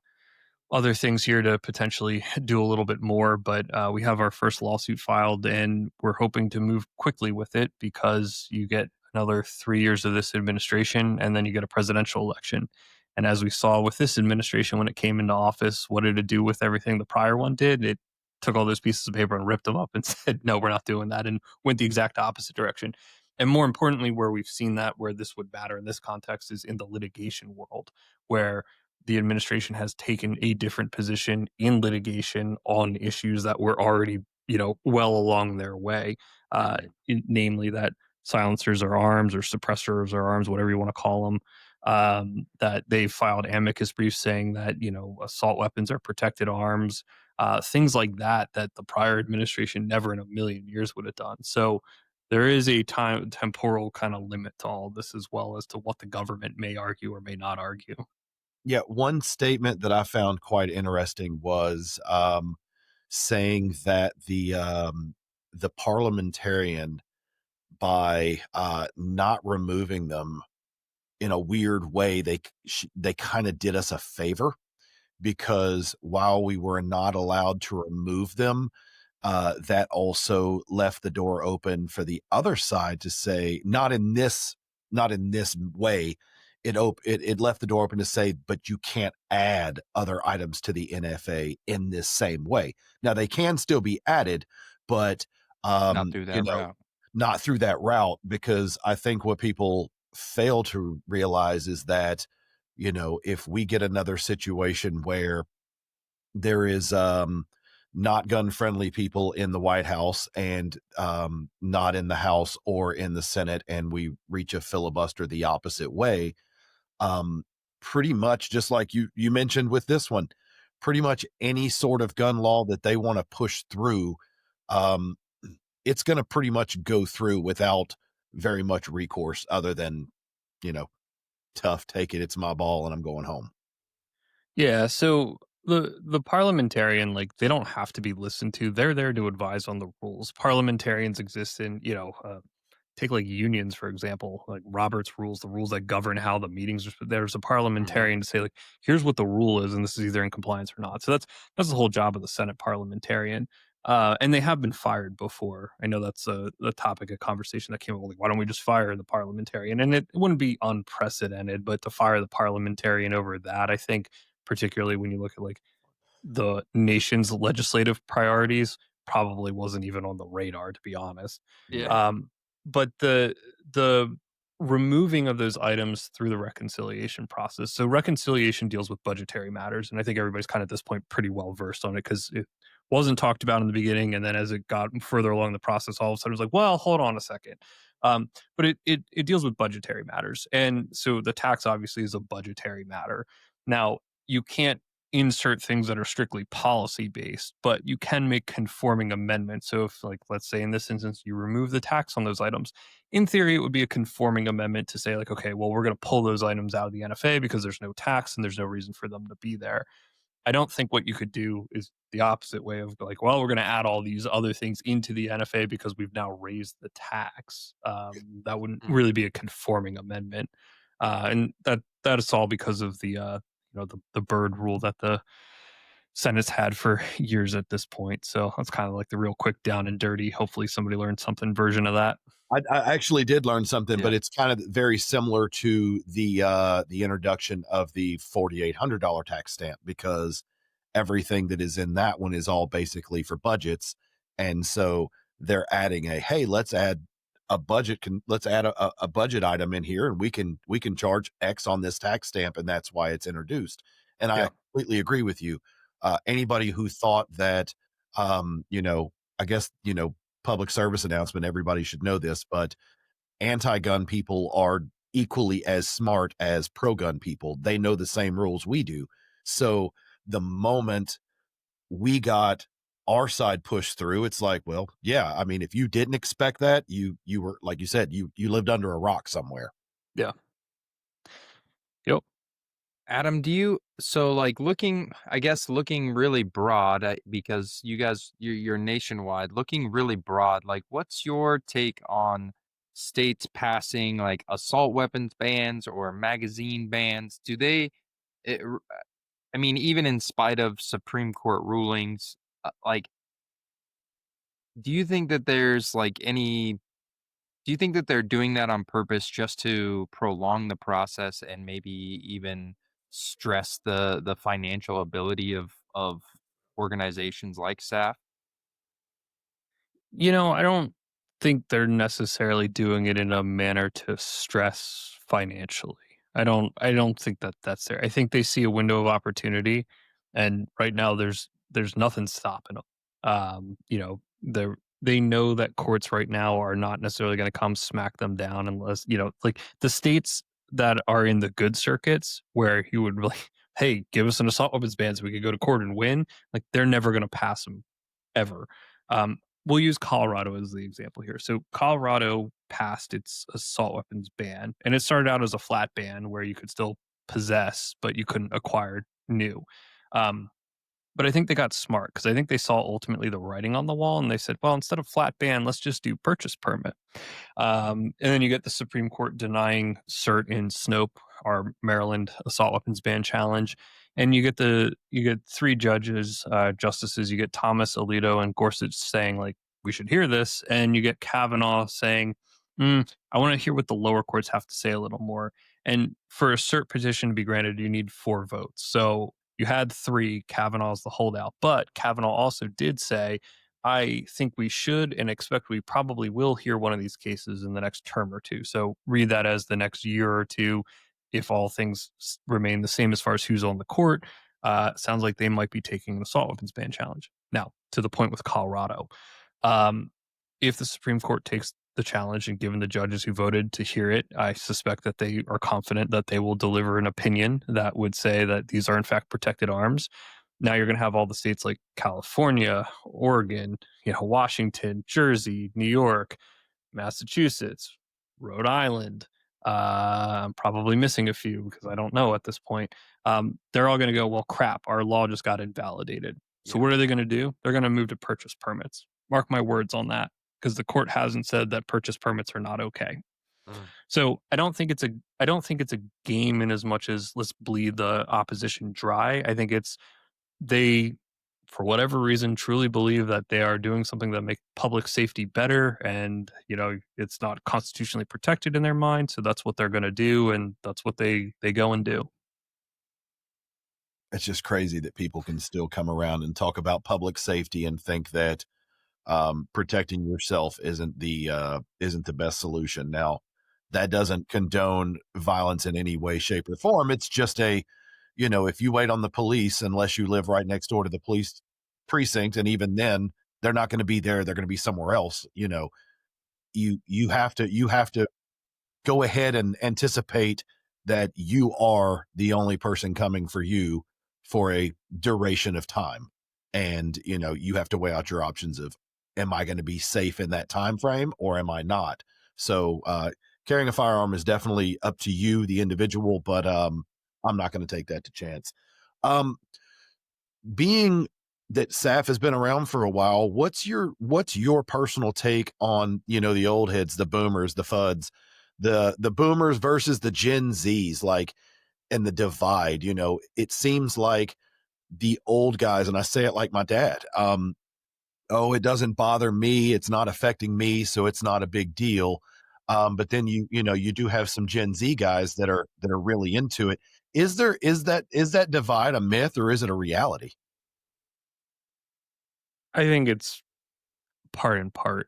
other things here to potentially do a little bit more, but we have our first lawsuit filed and we're hoping to move quickly with it because you get another 3 years of this administration and then you get a presidential election. And as we saw with this administration, when it came into office, what did it do with everything the prior one did? It took all those pieces of paper and ripped them up and said, no, we're not doing that, and went the exact opposite direction. And more importantly, where we've seen that, where this would matter in this context, is in the litigation world, where the administration has taken a different position in litigation on issues that were already, well along their way, namely that silencers are arms or suppressors are arms, whatever you want to call them. That they filed amicus briefs saying that assault weapons are protected arms, things like that the prior administration never in a million years would have done. So there is a temporal kind of limit to all this, as well as to what the government may argue or may not argue. Yeah, one statement that I found quite interesting was saying that the parliamentarian, by not removing them in a weird way, they kind of did us a favor, because while we were not allowed to remove them, that also left the door open for the other side to say, not in this way. It left the door open to say, but you can't add other items to the NFA in this same way. Now they can still be added, but Not through that route. not through that route, because I think what people fail to realize is that, if we get another situation where there is not gun friendly people in the White House and not in the House or in the Senate, and we reach a filibuster the opposite way, pretty much just like you mentioned with this one, pretty much any sort of gun law that they want to push through, it's going to pretty much go through without very much recourse other than, tough, take it, it's my ball and I'm going home. Yeah, so the parliamentarian, they don't have to be listened to. They're there to advise on the rules. Parliamentarians exist in, take unions, for example, like Robert's rules, the rules that govern how the meetings are. There's a parliamentarian to say, here's what the rule is, and this is either in compliance or not. So that's the whole job of the Senate parliamentarian. And they have been fired before. I know that's a topic of conversation that came up. Why don't we just fire the parliamentarian? And it wouldn't be unprecedented, but to fire the parliamentarian over that, I think, particularly when you look at the nation's legislative priorities, probably wasn't even on the radar, to be honest. Yeah. But the removing of those items through the reconciliation process. So reconciliation deals with budgetary matters, and I think everybody's kind of at this point pretty well versed on it because it wasn't talked about in the beginning, and then as it got further along the process, all of a sudden it was like, well, hold on a second. But it deals with budgetary matters, and so the tax obviously is a budgetary matter. Now, you can't insert things that are strictly policy based, but you can make conforming amendments. So if, let's say in this instance, you remove the tax on those items, in theory, it would be a conforming amendment to say okay, well, we're going to pull those items out of the NFA because there's no tax and there's no reason for them to be there. I don't think what you could do is the opposite way of well, we're going to add all these other things into the NFA because we've now raised the tax. That wouldn't really be a conforming amendment. And that is all because of the the bird rule that the Senate's had for years at this point. So that's kind of the real quick down and dirty. Hopefully somebody learned something version of that. I actually did learn something, Yeah. but it's kind of very similar to the introduction of the $4,800 tax stamp, because everything that is in that one is all basically for budgets. And so they're adding hey, let's add a budget, let's add a budget item in here, and we can charge X on this tax stamp, and that's why it's introduced. And I completely agree with you. Anybody who thought that, I guess, public service announcement, everybody should know this, but anti-gun people are equally as smart as pro-gun people. They know the same rules we do. So the moment we got our side pushed through, it's like, well, yeah, I mean, if you didn't expect that, you were, like you said, you lived under a rock somewhere. Yeah. Yep. Adam, looking really broad, because you guys, you're nationwide, looking really broad, like what's your take on states passing like assault weapons bans or magazine bans? I mean, even in spite of Supreme Court rulings, do you think that do you think that they're doing that on purpose just to prolong the process and maybe even stress the financial ability of organizations like SAF? I don't think they're necessarily doing it in a manner to stress financially. I don't think that that's there. I think they see a window of opportunity, and right now there's nothing stopping them. They know that courts right now are not necessarily going to come smack them down unless, like the states that are in the good circuits where you would really, hey, give us an assault weapons ban so we could go to court and win. Like they're never going to pass them ever. We'll use Colorado as the example here. So Colorado passed its assault weapons ban, and it started out as a flat ban where you could still possess, but you couldn't acquire new. But I think they got smart because I think they saw ultimately the writing on the wall, and they said, well, instead of flat ban, let's just do purchase permit. And then you get the Supreme Court denying cert in Snope, our Maryland assault weapons ban challenge. And you get three judges, justices. You get Thomas, Alito, and Gorsuch saying, like, we should hear this. And you get Kavanaugh saying, I want to hear what the lower courts have to say a little more. And for a cert petition to be granted, you need 4 votes. So you had 3, Kavanaugh's the holdout. But Kavanaugh also did say, I think we should and expect we probably will hear one of these cases in the next term or two. So read that as the next year or two, if all things remain the same as far as who's on the court. Sounds like they might be taking an assault weapons ban challenge. Now, to the point with Colorado, if the Supreme Court takes the challenge and given the judges who voted to hear it, I suspect that they are confident that they will deliver an opinion that would say that these are in fact protected arms. Now you're going to have all the states like California, Oregon, Washington, Jersey, New York, Massachusetts, Rhode Island. I'm probably missing a few because I don't know at this point. They're all going to go, well, crap, our law just got invalidated. So what are they going to do? They're going to move to purchase permits. Mark my words on that, because the court hasn't said that purchase permits are not okay. So I don't think it's a game in as much as let's bleed the opposition dry. I think it's they, for whatever reason, truly believe that they are doing something that makes public safety better, and it's not constitutionally protected in their mind. So that's what they're going to do, and that's what they go and do. It's just crazy that people can still come around and talk about public safety and think that protecting yourself isn't the best solution. Now, that doesn't condone violence in any way, shape, or form. It's just if you wait on the police, unless you live right next door to the police precinct, and even then, they're not going to be there. They're going to be somewhere else. You have to go ahead and anticipate that you are the only person coming for you for a duration of time. And, you have to weigh out your options of, am I going to be safe in that time frame or am I not? So carrying a firearm is definitely up to you, the individual, but I'm not going to take that to chance. Being that SAF has been around for a while, what's your personal take on, the old heads, the boomers, the FUDs, the boomers versus the Gen Zs, and the divide? It seems like the old guys, and I say it like my dad, it doesn't bother me, it's not affecting me, so it's not a big deal. But then you do have some Gen Z guys that are really into it. Is that divide a myth or is it a reality? I think it's part and part.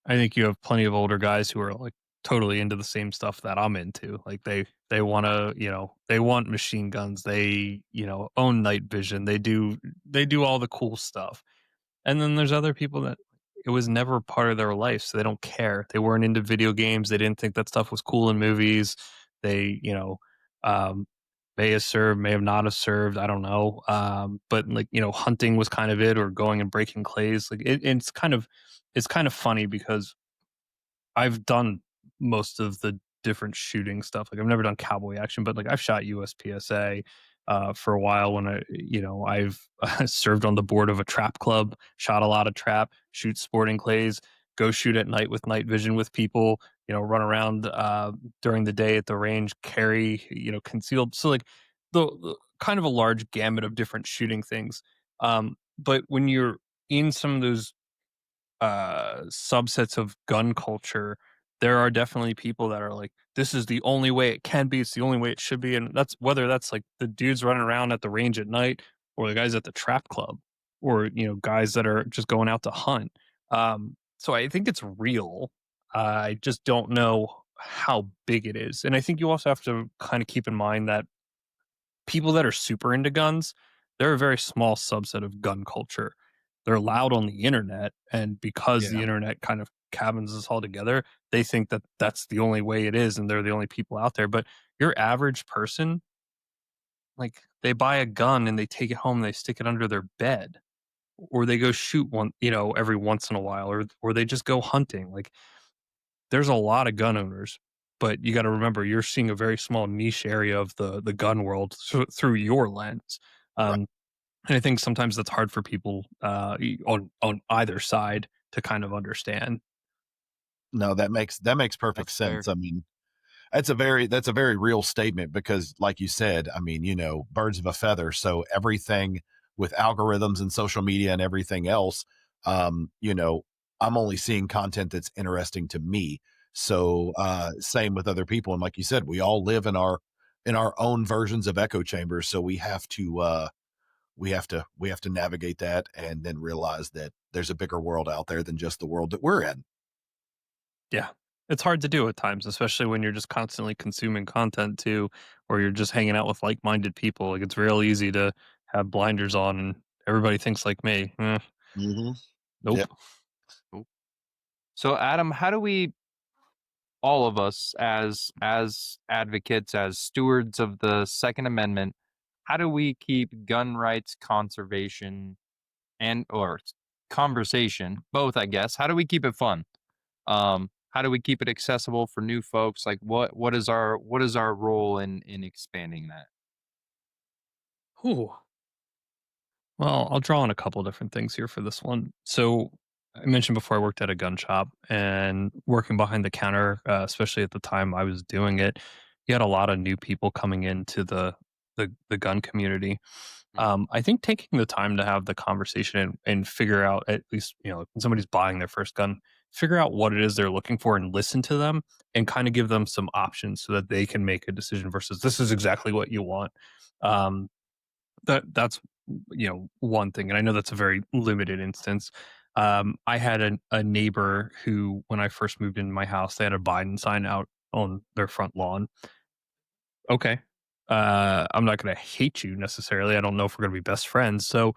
I think you have plenty of older guys who are like totally into the same stuff that I'm into. Like they want to, they want machine guns. They, own night vision. They do all the cool stuff. And then there's other people that it was never part of their life, so they don't care. They weren't into video games. They didn't think that stuff was cool in movies. They, um, may have served, may have not have served. I don't know. But like, hunting was kind of it, or going and breaking clays. Like it's kind of funny because I've done most of the different shooting stuff. Like I've never done cowboy action, but like I've shot USPSA for a while when I've served on the board of a trap club, shot a lot of trap, shoot sporting clays, go shoot at night with night vision with people, run around during the day at the range, carry, concealed. So like the kind of a large gamut of different shooting things. But when you're in some of those subsets of gun culture, there are definitely people that are like, this is the only way it can be. It's the only way it should be. And that's whether that's like the dudes running around at the range at night or the guys at the trap club or, guys that are just going out to hunt. So I think it's real. I just don't know how big it is. And I think you also have to kind of keep in mind that people that are super into guns, they're a very small subset of gun culture. They're loud on the internet, and because the Yeah. internet kind of cabins us all together, they think that that's the only way it is, and they're the only people out there. But your average person, like they buy a gun and they take it home, and they stick it under their bed, or they go shoot one, every once in a while, or they just go hunting. Like there's a lot of gun owners, but you got to remember you're seeing a very small niche area of the gun world through your lens. Right. And I think sometimes that's hard for people on either side to kind of understand. No, that makes perfect That's fair. sense. I mean, that's a very real statement because like you said, I mean, birds of a feather. So everything with algorithms and social media and everything else, I'm only seeing content that's interesting to me. So same with other people. And like you said, we all live in our own versions of echo chambers. So we have to navigate that and then realize that there's a bigger world out there than just the world that we're in. Yeah. It's hard to do at times, especially when you're just constantly consuming content too, or you're just hanging out with like-minded people. Like it's real easy to have blinders on and everybody thinks like me. Mm-hmm. Nope. Cool. So, Adam, how do we, all of us, as advocates, as stewards of the Second Amendment, how do we keep gun rights conservation and or conversation, both, I guess? How do we keep it fun? How do we keep it accessible for new folks? Like, what is our role in expanding that? Ooh. Well, I'll draw on a couple different things here for this one. So I mentioned before I worked at a gun shop and working behind the counter, especially at the time I was doing it, you had a lot of new people coming into the gun community. I think taking the time to have the conversation and figure out at least, when somebody's buying their first gun, figure out what it is they're looking for and listen to them and kind of give them some options so that they can make a decision versus this is exactly what you want. Um, that's one thing, and I know that's a very limited instance. I had a neighbor who, when I first moved into my house, they had a Biden sign out on their front lawn. Okay. I'm not going to hate you necessarily. I don't know if we're going to be best friends. So,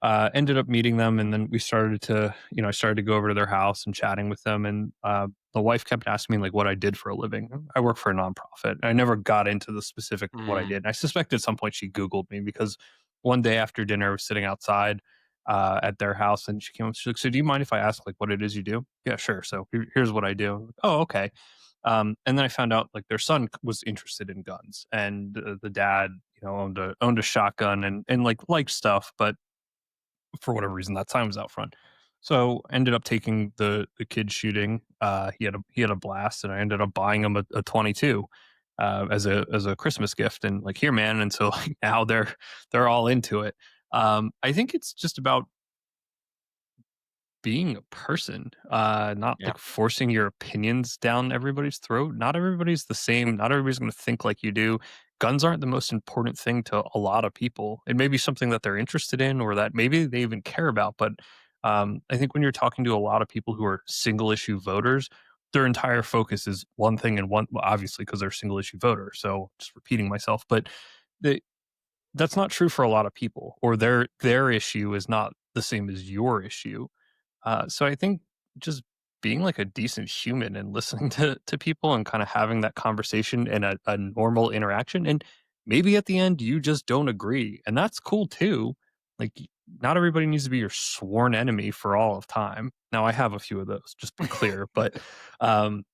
ended up meeting them, and then we started to, I started to go over to their house and chatting with them. And the wife kept asking me like what I did for a living. I work for a nonprofit. I never got into the specific what I did. And I suspect at some point she Googled me because one day after dinner, I was sitting outside at their house, and she came up. She's like, "So, do you mind if I ask like what it is you do?" Yeah, sure. So here's what I do. Oh, okay. And then I found out like their son was interested in guns, and the dad, owned a shotgun and like liked stuff, but for whatever reason that sign was out front. So ended up taking the kid shooting. He had a blast, and I ended up buying him a 22 as a Christmas gift, and like here, man. And so like, now they're all into it. I think it's just about being a person, not Yeah. like forcing your opinions down everybody's throat. Not everybody's the same. Not everybody's going to think like you do. Guns aren't the most important thing to a lot of people. It may be something that they're interested in or that maybe they even care about, but I think when you're talking to a lot of people who are single issue voters, their entire focus is one thing and one, well, obviously because they're single issue voters. So just repeating myself, but they, that's not true for a lot of people, or their issue is not the same as your issue. So I think just being like a decent human and listening to people and kind of having that conversation and a normal interaction. And maybe at the end, you just don't agree. And that's cool too. Like, not everybody needs to be your sworn enemy for all of time. Now, I have a few of those, just be clear. But, um,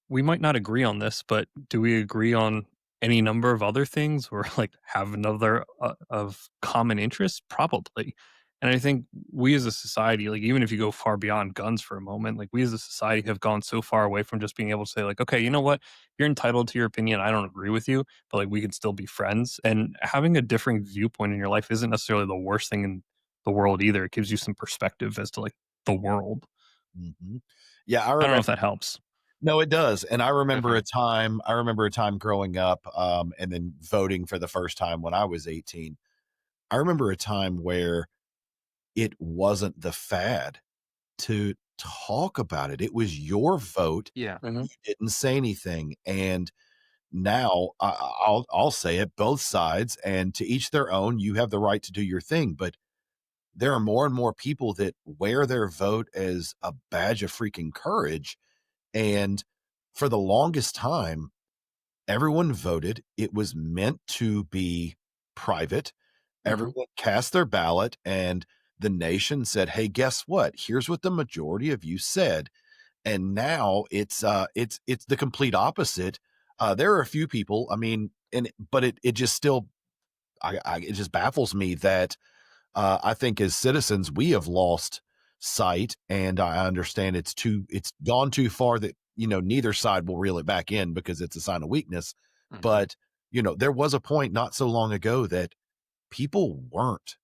we might not agree on this, but do we agree on any number of other things or like have another of common interests? Probably. And I think we as a society, like even if you go far beyond guns for a moment, like we as a society have gone so far away from just being able to say like, okay, you know what, you're entitled to your opinion. I don't agree with you, but like we can still be friends. And having a differing viewpoint in your life isn't necessarily the worst thing in the world either. It gives you some perspective as to like the world. Mm-hmm. Yeah, I I don't know remember. if that helps. No, it does. And I remember a time. I remember a time growing up, and then voting for the first time when I was 18. I remember a time where it wasn't the fad to talk about it. It was your vote. Yeah. You didn't say anything, and now I'll say it, both sides, and to each their own. You have the right to do your thing, but there are more and more people that wear their vote as a badge of freaking courage. And for the longest time, everyone voted. It was meant to be private. Everyone cast their ballot, and the nation said, "Hey, guess what? Here's what the majority of you said." And now it's the complete opposite. There are a few people. I mean, but it just still, it just baffles me that I think as citizens we have lost sight, and I understand it's gone too far that neither side will reel it back in because it's a sign of weakness. But there was a point not so long ago that people weren't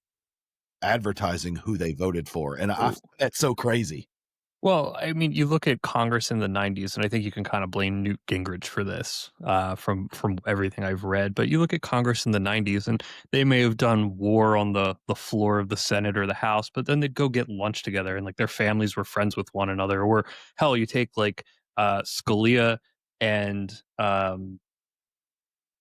advertising who they voted for, and that's so crazy. Well, I mean, you look at Congress in the 90s, and I think you can kind of blame Newt Gingrich for this from everything I've read. But you look at Congress in the 90s, and they may have done war on the floor of the Senate or the House, but then they'd go get lunch together, and like their families were friends with one another. Or hell, you take like Scalia and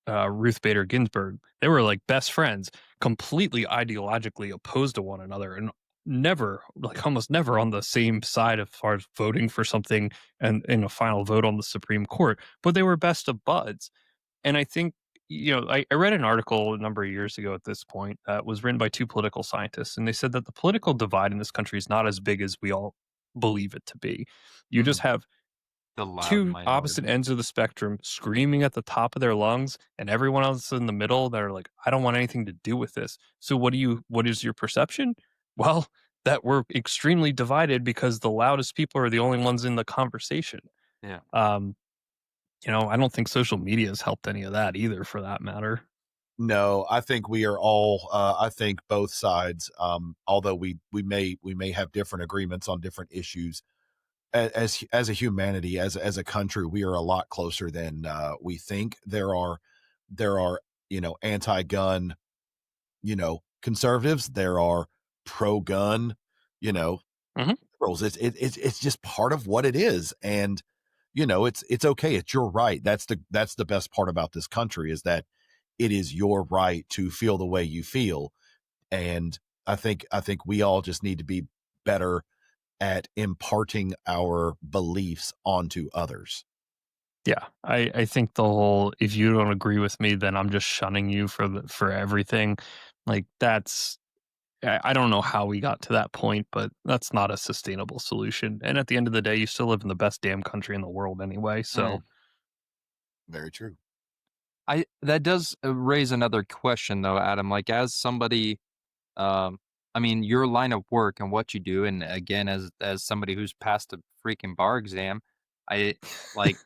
Ruth Bader Ginsburg. They were like best friends, completely ideologically opposed to one another, and never, like almost never on the same side as far as voting for something and in a final vote on the Supreme Court. But they were best of buds. And I think, I read an article a number of years ago at this point that was written by two political scientists, and they said that the political divide in this country is not as big as we all believe it to be. You just have The loud two minority. opposite ends of the spectrum screaming at the top of their lungs, and everyone else in the middle that are like, I don't want anything to do with this. So what is your perception? Well, that we're extremely divided because the loudest people are the only ones in the conversation. Yeah. I don't think social media has helped any of that either, for that matter. No, I think we are all. I think both sides. Although we may have different agreements on different issues, as a humanity, as a country, we are a lot closer than we think. There are anti-gun, conservatives. There are pro-gun, liberals. It's just part of what it is, and it's okay. It's your right. That's the best part about this country, is that it is your right to feel the way you feel. And I think we all just need to be better at imparting our beliefs onto others. Yeah, I think the whole, if you don't agree with me, then I'm just shunning you for everything. Like I don't know how we got to that point, but that's not a sustainable solution. And at the end of the day, you still live in the best damn country in the world anyway. So Very true. That does raise another question though, Adam. Like as somebody, I mean, your line of work and what you do, and again, as somebody who's passed a freaking bar exam, I like.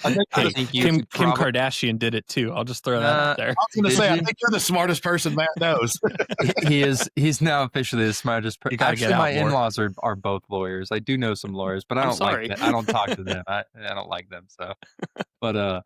Hey, think Kim Kardashian did it too. I'll just throw that out there. I was going to say, I think you're the smartest person Matt knows. He's now officially the smartest person. Actually, my in-laws are both lawyers. I do know some lawyers, but I don't like them. I don't talk to them. I don't like them. So, but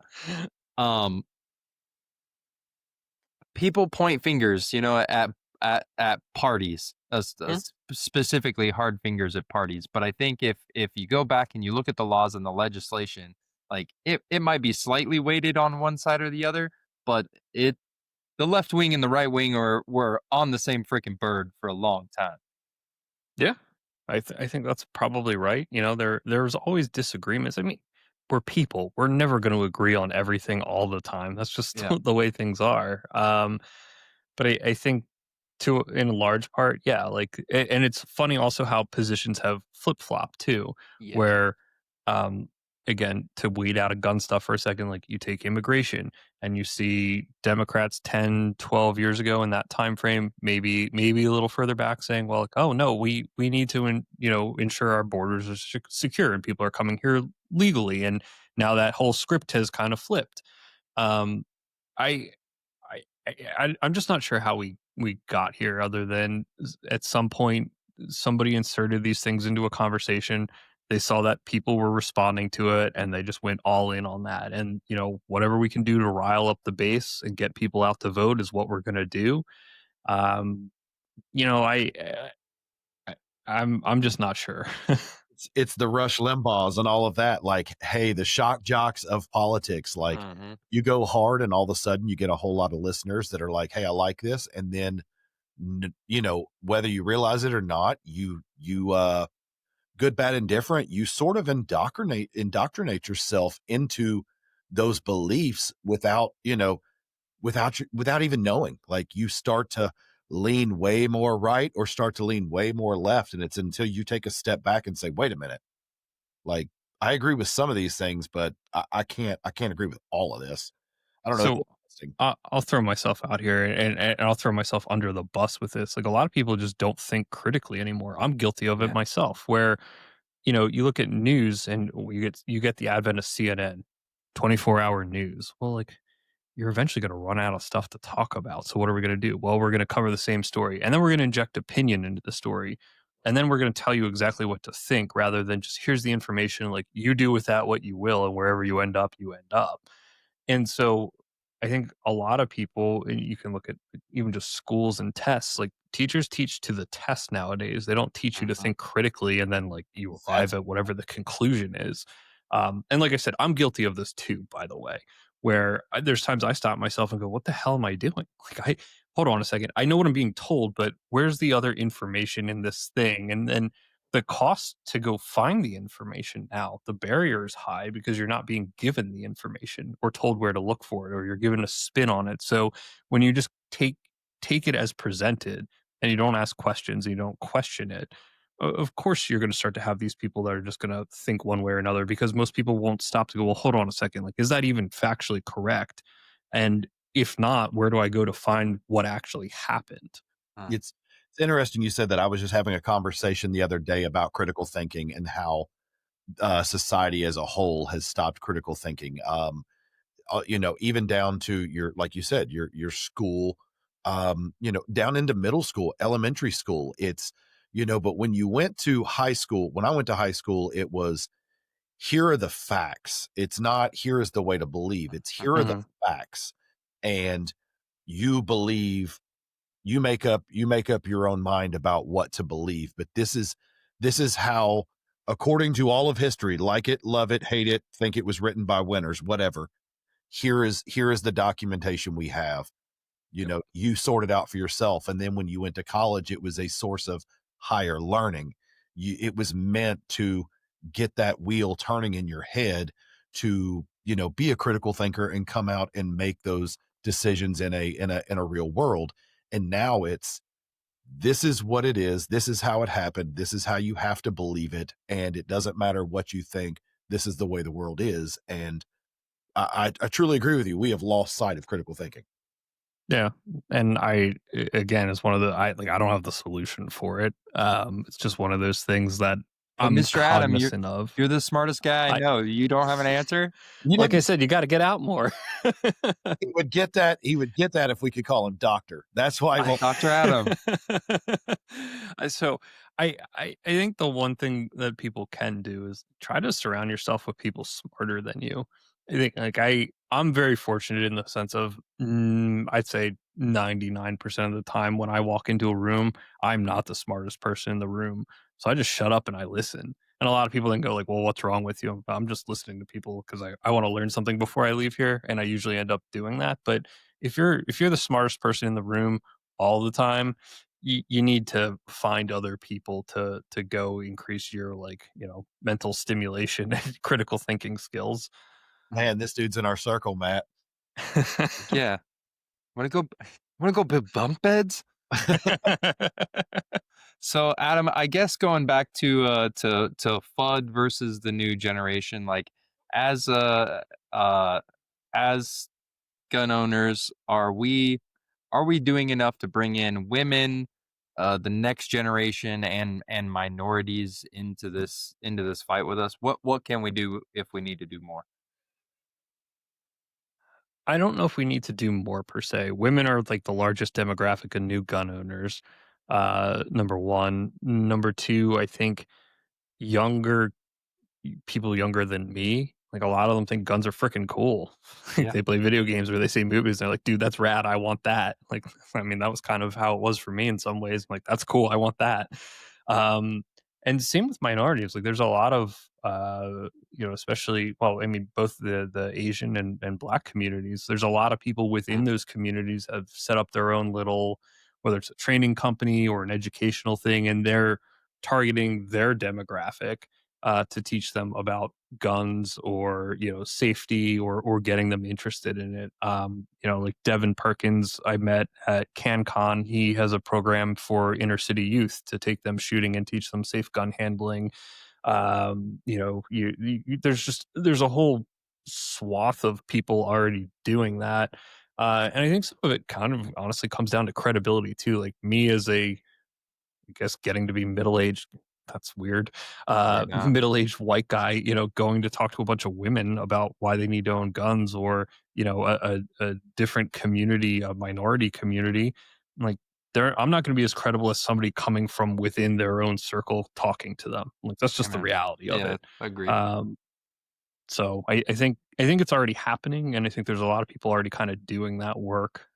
people point fingers, at at parties, Hmm? specifically hard fingers at parties. But I think if you go back and you look at the laws and the legislation, like it might be slightly weighted on one side or the other, but the left wing and the right wing were on the same freaking bird for a long time. Yeah, I think that's probably right. You know, there's always disagreements. I mean, we're people. We're never going to agree on everything all the time. That's just Yeah. the way things are. But I think in a large part, yeah. Like, and it's funny also how positions have flip flop too, Yeah. where, um, again, to weed out of gun stuff for a second, like you take immigration and you see Democrats 10, 12 years ago in that time frame, maybe a little further back, saying, well, like, oh no, we need to ensure our borders are secure and people are coming here legally, and now that whole script has kind of flipped. um I I'm just not sure how we got here, other than at some point somebody inserted these things into a conversation. They saw that people were responding to it, and they just went all in on that. And whatever we can do to rile up the base and get people out to vote is what we're going to do. Um, you know, I I'm just not sure. It's the Rush Limbaughs and all of that. Like, hey, the shock jocks of politics. Like, you go hard, and all of a sudden you get a whole lot of listeners that are like, hey, I like this. And then, whether you realize it or not, you good, bad, indifferent, you sort of indoctrinate yourself into those beliefs without even knowing. Like, you start to lean way more right or start to lean way more left. And it's until you take a step back and say, wait a minute, like, I agree with some of these things, but I can't agree with all of this. I don't know. So I'll throw myself out here, and I'll throw myself under the bus with this. Like, a lot of people just don't think critically anymore. I'm guilty of it Yeah. myself, where you look at news and you get the advent of CNN, 24-hour news. Well, like, you're eventually going to run out of stuff to talk about. So what are we going to do? Well, we're going to cover the same story, and then we're going to inject opinion into the story, and then we're going to tell you exactly what to think, rather than just here's the information, like, you do with that what you will, and wherever you end up, you end up. And so I think a lot of people, and you can look at even just schools and tests, like, teachers teach to the test nowadays. They don't teach you to think critically and then, like, you arrive at whatever the conclusion is. And like I said, I'm guilty of this too, by the way, where there's times I stop myself and go, what the hell am I doing? Like, hold on a second. I know what I'm being told, but where's the other information in this thing? And then the cost to go find the information, now the barrier is high because you're not being given the information or told where to look for it, or you're given a spin on it. So when you just take it as presented, and you don't ask questions, you don't question it, of course you're going to start to have these people that are just going to think one way or another, because most people won't stop to go, well, hold on a second, like, is that even factually correct? And if not, where do I go to find what actually happened? It's interesting you said that. I was just having a conversation the other day about critical thinking and how society as a whole has stopped critical thinking. Even down to like you said, your school, down into middle school, elementary school. It's, but when you went to high school, when I went to high school, it was, here are the facts. It's not, here is the way to believe. It's, here are the facts. And you believe, you make up your own mind about what to believe. But this is how, according to all of history, like it, love it, hate it, think it was written by winners, whatever. Here is the documentation we have. You sort it out for yourself. And then when you went to college, it was a source of higher learning. It was meant to get that wheel turning in your head to, be a critical thinker and come out and make those decisions in a real world. And now it's, this is what it is. This is how it happened. This is how you have to believe it. And it doesn't matter what you think. This is the way the world is. And I truly agree with you. We have lost sight of critical thinking. Yeah. And again, it's one of I don't have the solution for it. It's just one of those things that I'm Mr. Adam, cognizant of. You're the smartest guy I know. You don't have an answer? Like I said, you got to get out more. He would get that. He would get that if we could call him doctor. That's why Dr. Adam. So I think the one thing that people can do is try to surround yourself with people smarter than you. I think, like, I'm very fortunate in the sense of I'd say 99% of the time when I walk into a room, I'm not the smartest person in the room. So I just shut up and I listen. And a lot of people then go like, well, what's wrong with you? I'm just listening to people because I want to learn something before I leave here. And I usually end up doing that. But if you're the smartest person in the room all the time, you need to find other people to go increase your mental stimulation and critical thinking skills. Man, this dude's in our circle, Matt. Yeah. Want to go bunk beds? So Adam, I guess going back to FUD versus the new generation, like as uh as gun owners, are we doing enough to bring in women, the next generation, and minorities into this fight with us? What can we do if we need to do more? I don't know if we need to do more per se. Women are like the largest demographic of new gun owners. Number one. Number two, I think younger people younger than me, like a lot of them think guns are freaking cool. Like, Yeah. they play video games or they see movies. And they're like, dude, that's rad. I want that. Like, I mean, that was kind of how it was for me in some ways. I'm like, that's cool. I want that. Um, and same with minorities. Like, there's a lot of, especially, well, I mean, both the Asian and Black communities. There's a lot of people within those communities have set up their own little, whether it's a training company or an educational thing, and they're targeting their demographic to teach them about guns or safety or getting them interested in it. Like Devin Perkins, I met at CanCon. He has a program for inner city youth to take them shooting and teach them safe gun handling. There's a whole swath of people already doing that. And I think some of it kind of honestly comes down to credibility too. Like me as I guess getting to be middle aged. That's weird. Why not? Middle-aged white guy, going to talk to a bunch of women about why they need to own guns, or a different community, a minority community. Like, I'm not going to be as credible as somebody coming from within their own circle talking to them. Like, that's just the Amen. reality of Yeah, it. agreed. So I think it's already happening, and I think there's a lot of people already kind of doing that work.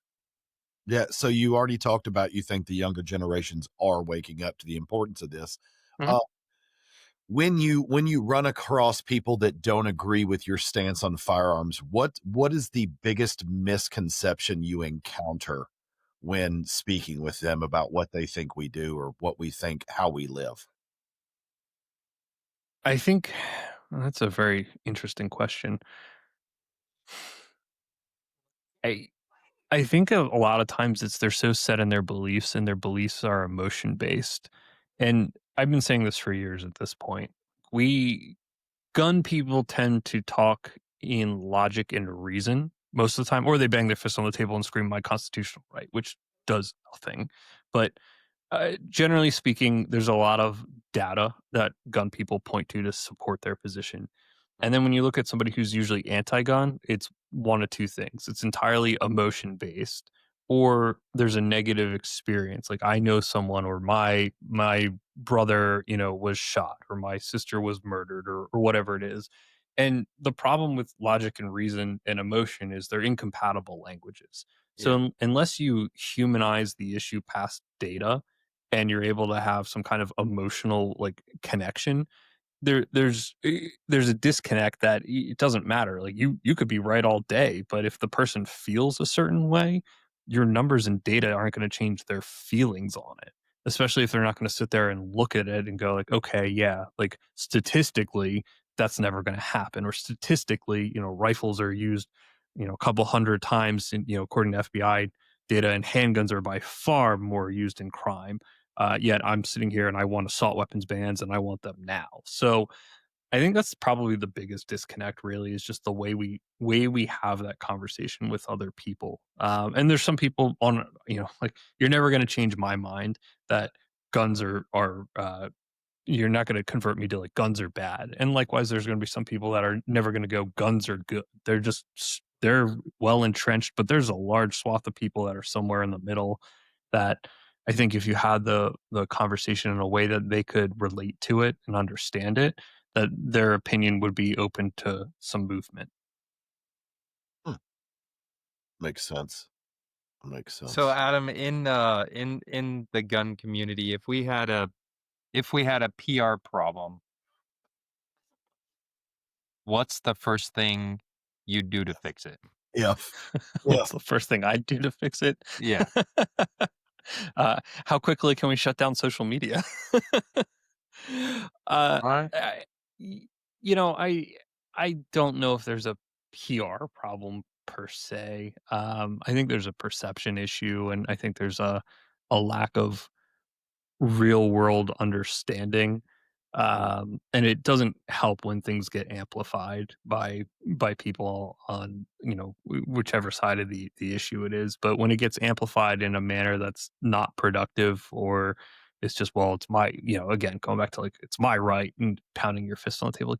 Yeah. So you already talked about, you think the younger generations are waking up to the importance of this. Mhm. Uh, when you run across people that don't agree with your stance on firearms, what is the biggest misconception you encounter when speaking with them about what they think we do or what we think how we live? I think that's a very interesting question. I I think a lot of times it's they're so set in their beliefs, and their beliefs are emotion based. And I've been saying this for years at this point. We gun people tend to talk in logic and reason most of the time, or they bang their fist on the table and scream my constitutional right, which does nothing. But generally speaking, there's a lot of data that gun people point to support their position. And then when you look at somebody who's usually anti-gun, it's one of two things. It's entirely emotion based, or there's a negative experience. Like, I know someone, or my brother, was shot, or my sister was murdered, or whatever it is. And the problem with logic and reason and emotion is they're incompatible languages. So Yeah. unless you humanize the issue past data, and you're able to have some kind of emotional like connection, there's a disconnect that it doesn't matter. Like, you could be right all day, but if the person feels a certain way, your numbers and data aren't going to change their feelings on it. Especially if they're not going to sit there and look at it and go like, okay, yeah, like statistically, that's never going to happen. Or statistically, rifles are used, a couple hundred times, according to FBI data, and handguns are by far more used in crime. Yet I'm sitting here and I want assault weapons bans, and I want them now. So I think that's probably the biggest disconnect. Really, is just the way we have that conversation with other people. And there's some people on, like, you're never going to change my mind that guns are you're not going to convert me to like guns are bad. And likewise, there's going to be some people that are never going to go guns are good. They're well entrenched, but there's a large swath of people that are somewhere in the middle that I think if you had the conversation in a way that they could relate to it and understand it, that their opinion would be open to some movement. Makes sense. Makes sense. So Adam, in the gun community, if we had a PR problem, what's the first thing you'd do to fix it? Yeah. What's the first thing I'd do to fix it? Yeah. How quickly can we shut down social media? Right. You know, I don't know if there's a PR problem per se. I think there's a perception issue, and I think there's a lack of real world understanding. And it doesn't help when things get amplified by people on, you know, whichever side of the issue it is. But when it gets amplified in a manner that's not productive, or it's just, well, it's my, you know, again, going back to like, it's my right, and pounding your fist on the table.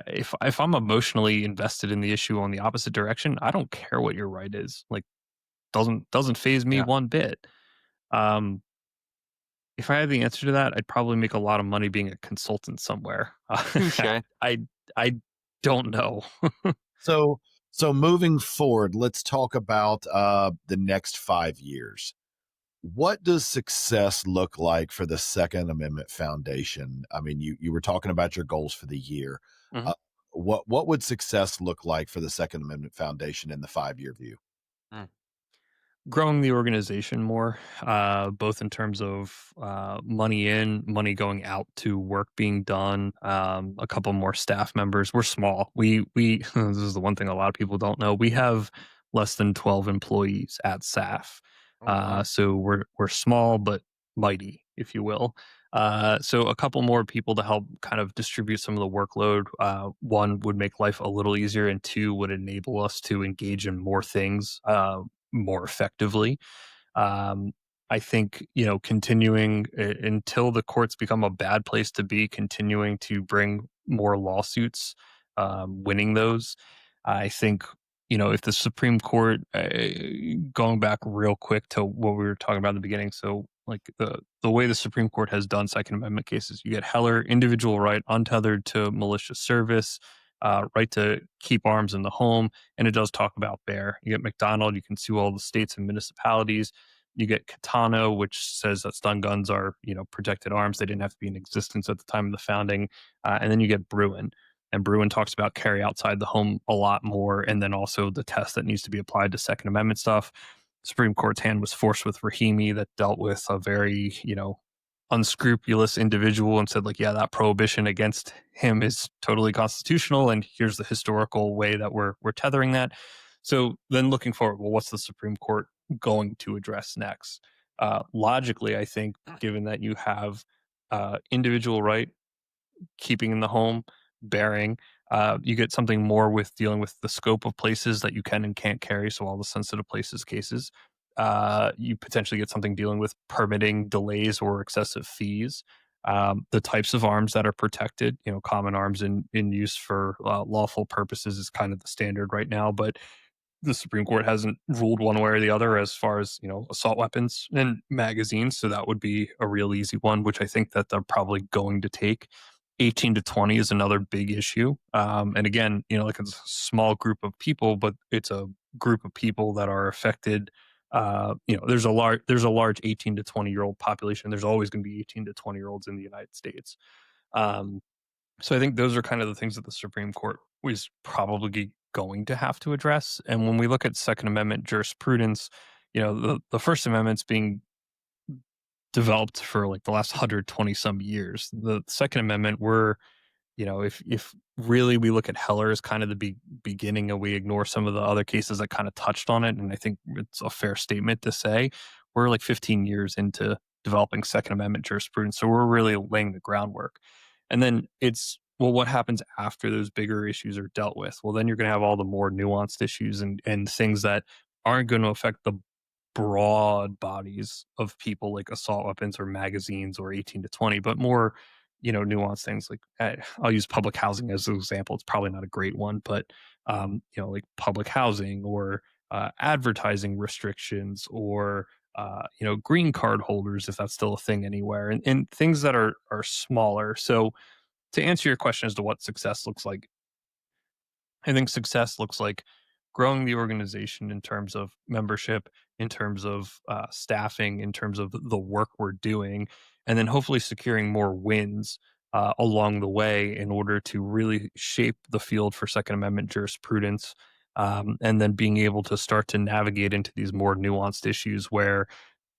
If I'm emotionally invested in the issue on the opposite direction, I don't care what your right is. Like, doesn't phase me Yeah. one bit. If I had the answer to that, I'd probably make a lot of money being a consultant somewhere. Touche. I don't know. So moving forward, let's talk about the next 5 years. What does success look like for the Second Amendment Foundation? I mean, you were talking about your goals for the year. Mhm. What would success look like for the Second Amendment Foundation in the 5-year view? Growing the organization more, both in terms of money in, money going out to work being done, a couple more staff members. We're small. We this is the one thing a lot of people don't know. We have less than 12 employees at SAF. Oh, wow. So we're small but mighty, if you will. So a couple more people to help kind of distribute some of the workload. One would make life a little easier, and two would enable us to engage in more things more effectively. I think, you know, continuing until the courts become a bad place to be, continuing to bring more lawsuits, winning those. I think, you know, if the Supreme Court, going back real quick to what we were talking about in the beginning, so like the way the Supreme Court has done Second Amendment cases, you get Heller, individual right, untethered to malicious service, right to keep arms in the home, and it does talk about bear. You get McDonald, you can sue all the states and municipalities. You get Catano, which says that stun guns are, you know, protected arms. They didn't have to be in existence at the time of the founding. And then you get Bruin. And Bruin talks about carry outside the home a lot more, and then also the test that needs to be applied to Second Amendment stuff. Supreme Court's hand was forced with Rahimi, that dealt with a very, you know, unscrupulous individual, and said, like, yeah, that prohibition against him is totally constitutional, and here's the historical way that we're tethering that. So then looking forward, well, what's the Supreme Court going to address next? Logically, I think, given that you have individual right, keeping in the home, bearing, you get something more with dealing with the scope of places that you can and can't carry, so all the sensitive places cases. You potentially get something dealing with permitting delays or excessive fees. The types of arms that are protected, you know, common arms in use for lawful purposes is kind of the standard right now, but the Supreme Court hasn't ruled one way or the other as far as, you know, assault weapons and magazines. So that would be a real easy one, which I think that they're probably going to take. 18 to 20 is another big issue. And again, you know, like, it's a small group of people, but it's a group of people that are affected. You know, there's a large 18 to 20-year-old population. There's always going to be 18 to 20-year-olds in the United States. So I think those are kind of the things that the Supreme Court was probably going to have to address. And when we look at Second Amendment jurisprudence, you know, the First Amendment's being developed for like the last 120 some years. The Second Amendment, you know, if really we look at Heller as kind of the beginning, and we ignore some of the other cases that kind of touched on it, and I think it's a fair statement to say we're like 15 years into developing Second Amendment jurisprudence. So we're really laying the groundwork. And then it's, well, what happens after those bigger issues are dealt with? Well, then you're going to have all the more nuanced issues and things that aren't going to affect the broad bodies of people, like assault weapons or magazines or 18 to 20, but more, you know, nuanced things. Like, I'll use public housing as an example. It's probably not a great one, but you know, like public housing or advertising restrictions, or you know, green card holders, if that's still a thing anywhere, and things that are smaller. So to answer your question as to what success looks like, I think success looks like growing the organization in terms of membership, in terms of staffing, in terms of the work we're doing, and then hopefully securing more wins along the way in order to really shape the field for Second Amendment jurisprudence. And then being able to start to navigate into these more nuanced issues where,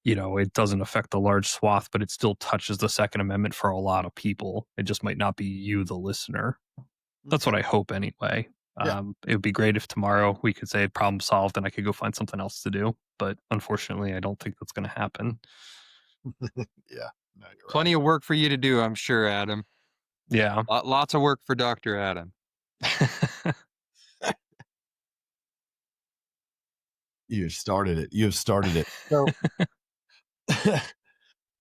it doesn't affect a large swath, but it still touches the Second Amendment for a lot of people. It just might not be you, the listener. That's what I hope anyway. Yeah. It would be great if tomorrow we could say problem solved and I could go find something else to do. But unfortunately, I don't think that's going to happen. Yeah. No, you're Plenty of work for you to do, I'm sure, Adam. Yeah. Lots of work for Dr. Adam. You've started it. You've started it. So,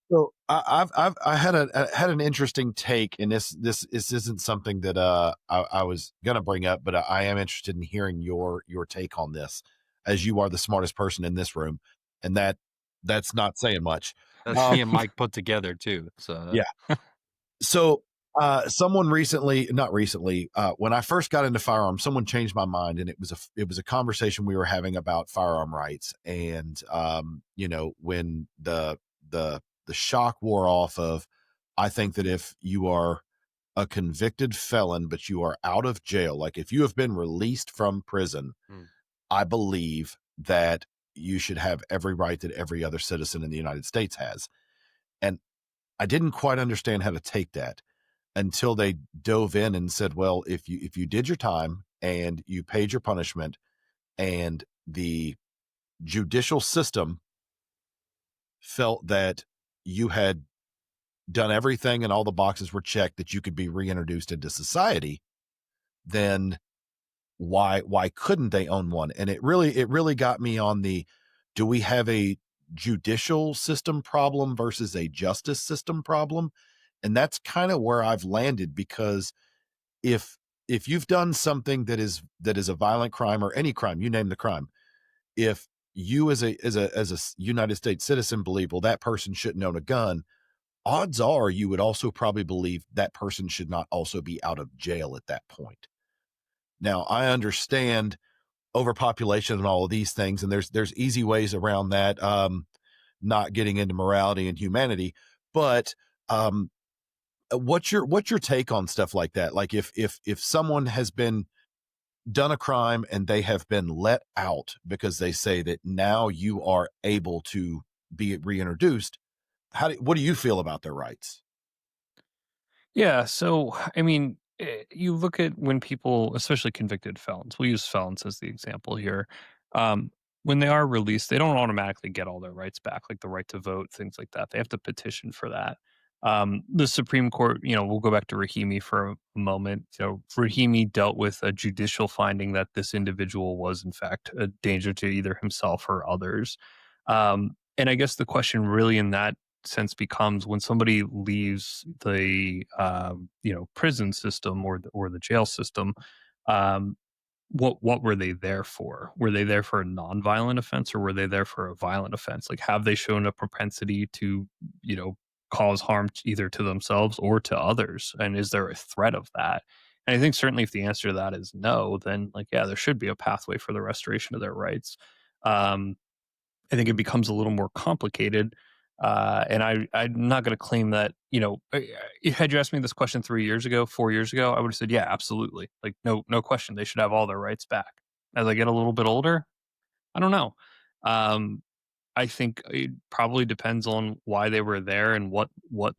so I had an interesting take, and this isn't something that I was gonna bring up, but I am interested in hearing your take on this, as you are the smartest person in this room, and that's not saying much. That's me and Mike put together too. So Yeah. So, someone not recently, when I first got into firearms, someone changed my mind, and it was a conversation we were having about firearm rights. And, when the shock wore off of, I think that if you are a convicted felon, but you are out of jail, like if you have been released from prison, I believe that you should have every right that every other citizen in the United States has. And I didn't quite understand how to take that until they dove in and said, well, if you did your time and you paid your punishment and the judicial system felt that you had done everything and all the boxes were checked that you could be reintroduced into society, then why couldn't they own one? And it really got me on do we have a judicial system problem versus a justice system problem? And that's kind of where I've landed, because if you've done something that is a violent crime, or any crime, you name the crime, if you as a United States citizen believe, well, that person shouldn't own a gun, odds are you would also probably believe that person should not also be out of jail at that point. Now, I understand overpopulation and all of these things, and there's easy ways around that, not getting into morality and humanity, but what's your take on stuff like that? Like if someone has been done a crime and they have been let out because they say that now you are able to be reintroduced, what do you feel about their rights? Yeah. So, I mean, you look at when people, especially convicted felons, we'll use felons as the example here. Um, when they are released, they don't automatically get all their rights back, like the right to vote, things like that. They have to petition for that. The Supreme Court, we'll go back to Rahimi for a moment. Rahimi dealt with a judicial finding that this individual was, in fact, a danger to either himself or others. And I guess the question really in that sense becomes, when somebody leaves the prison system or the jail system, what were they there for? Were they there for a nonviolent offense, or were they there for a violent offense? Like, have they shown a propensity to cause harm either to themselves or to others, and is there a threat of that? And I think certainly if the answer to that is no, then there should be a pathway for the restoration of their rights. I think it becomes a little more complicated. And I'm not going to claim that, had you asked me this question 3 years ago, 4 years ago, I would have said, yeah, absolutely. Like, no question. They should have all their rights back. As I get a little bit older, I don't know. I think it probably depends on why they were there and what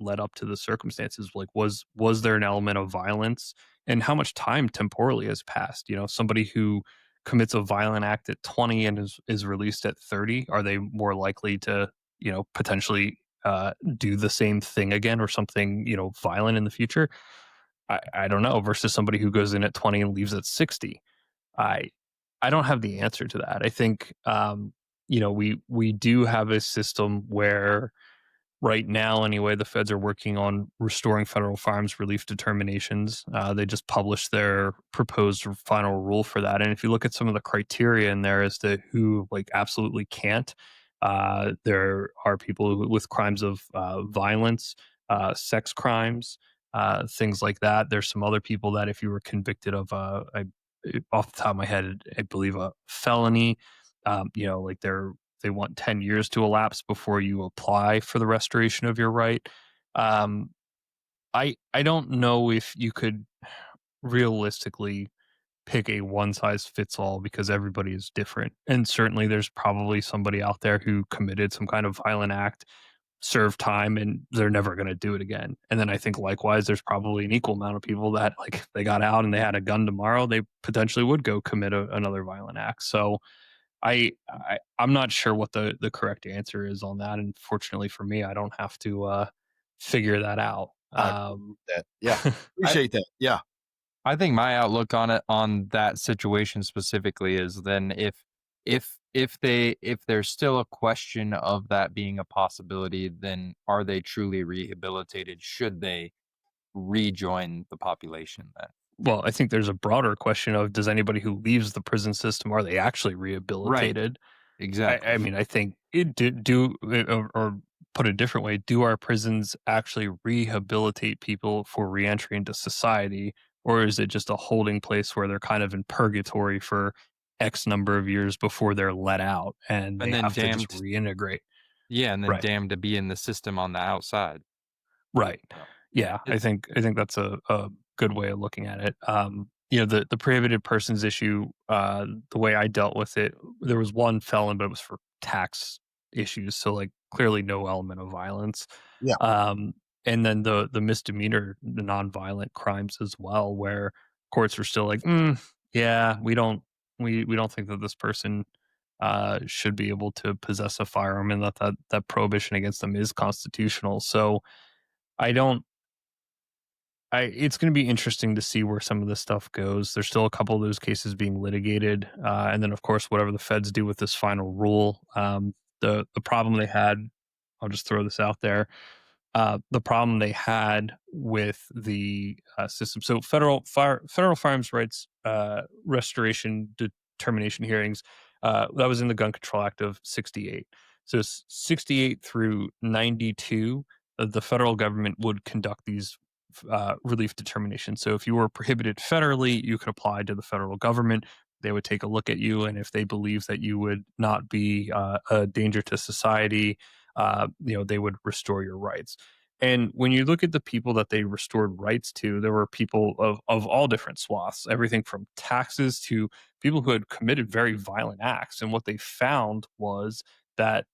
led up to the circumstances. Like, was there an element of violence, and how much time temporally has passed? Somebody who commits a violent act at 20 and is released at 30, are they more likely to, potentially do the same thing again, or something, violent in the future? I don't know. Versus somebody who goes in at 20 and leaves at 60. I don't have the answer to that. I think, we do have a system where right now, anyway, the feds are working on restoring federal firearms relief determinations. They just published their proposed final rule for that. And if you look at some of the criteria in there as to who absolutely can't, there are people with crimes of violence, sex crimes, things like that. There's some other people that if you were convicted of, I off the top of my head, I believe a felony. Like they want 10 years to elapse before you apply for the restoration of your right. Um, I don't know if you could realistically pick a one size fits all because everybody is different. And certainly there's probably somebody out there who committed some kind of violent act, served time, and they're never going to do it again. And then I think likewise, there's probably an equal amount of people that like they got out and they had a gun tomorrow, they potentially would go commit another violent act. So I'm not sure what the correct answer is on that. And fortunately for me, I don't have to figure that out. Yeah, appreciate that. Yeah. I think my outlook on that situation specifically is then if there's still a question of that being a possibility, then are they truly rehabilitated? Should they rejoin the population then? Well, I think there's a broader question of does anybody who leaves the prison system, are they actually rehabilitated? Exactly. I mean, I think or put a different way, do our prisons actually rehabilitate people for reentry into society, or is it just a holding place where they're kind of in purgatory for X number of years before they're let out and they then have to just reintegrate? Yeah, and then Right. damned to be in the system on the outside. Right. So, Yeah, I think that's a good way of looking at it. The prohibited persons issue, the way I dealt with it, there was one felon, but it was for tax issues, so like clearly no element of violence. Yeah. And then the misdemeanor, the nonviolent crimes as well, where courts were still like, yeah, we don't think that this person should be able to possess a firearm, and that prohibition against them is constitutional. So it's going to be interesting to see where some of this stuff goes. There's still a couple of those cases being litigated. And then, of course, whatever the feds do with this final rule, the problem they had, I'll just throw this out there. The problem they had with the system. So federal firearms rights restoration determination hearings, that was in the Gun Control Act of 68. So 68 through 92, the federal government would conduct these relief determinations. So if you were prohibited federally, you could apply to the federal government. They would take a look at you, and if they believe that you would not be a danger to society, they would restore your rights. And when you look at the people that they restored rights to, there were people of all different swaths, everything from taxes to people who had committed very violent acts. And what they found was that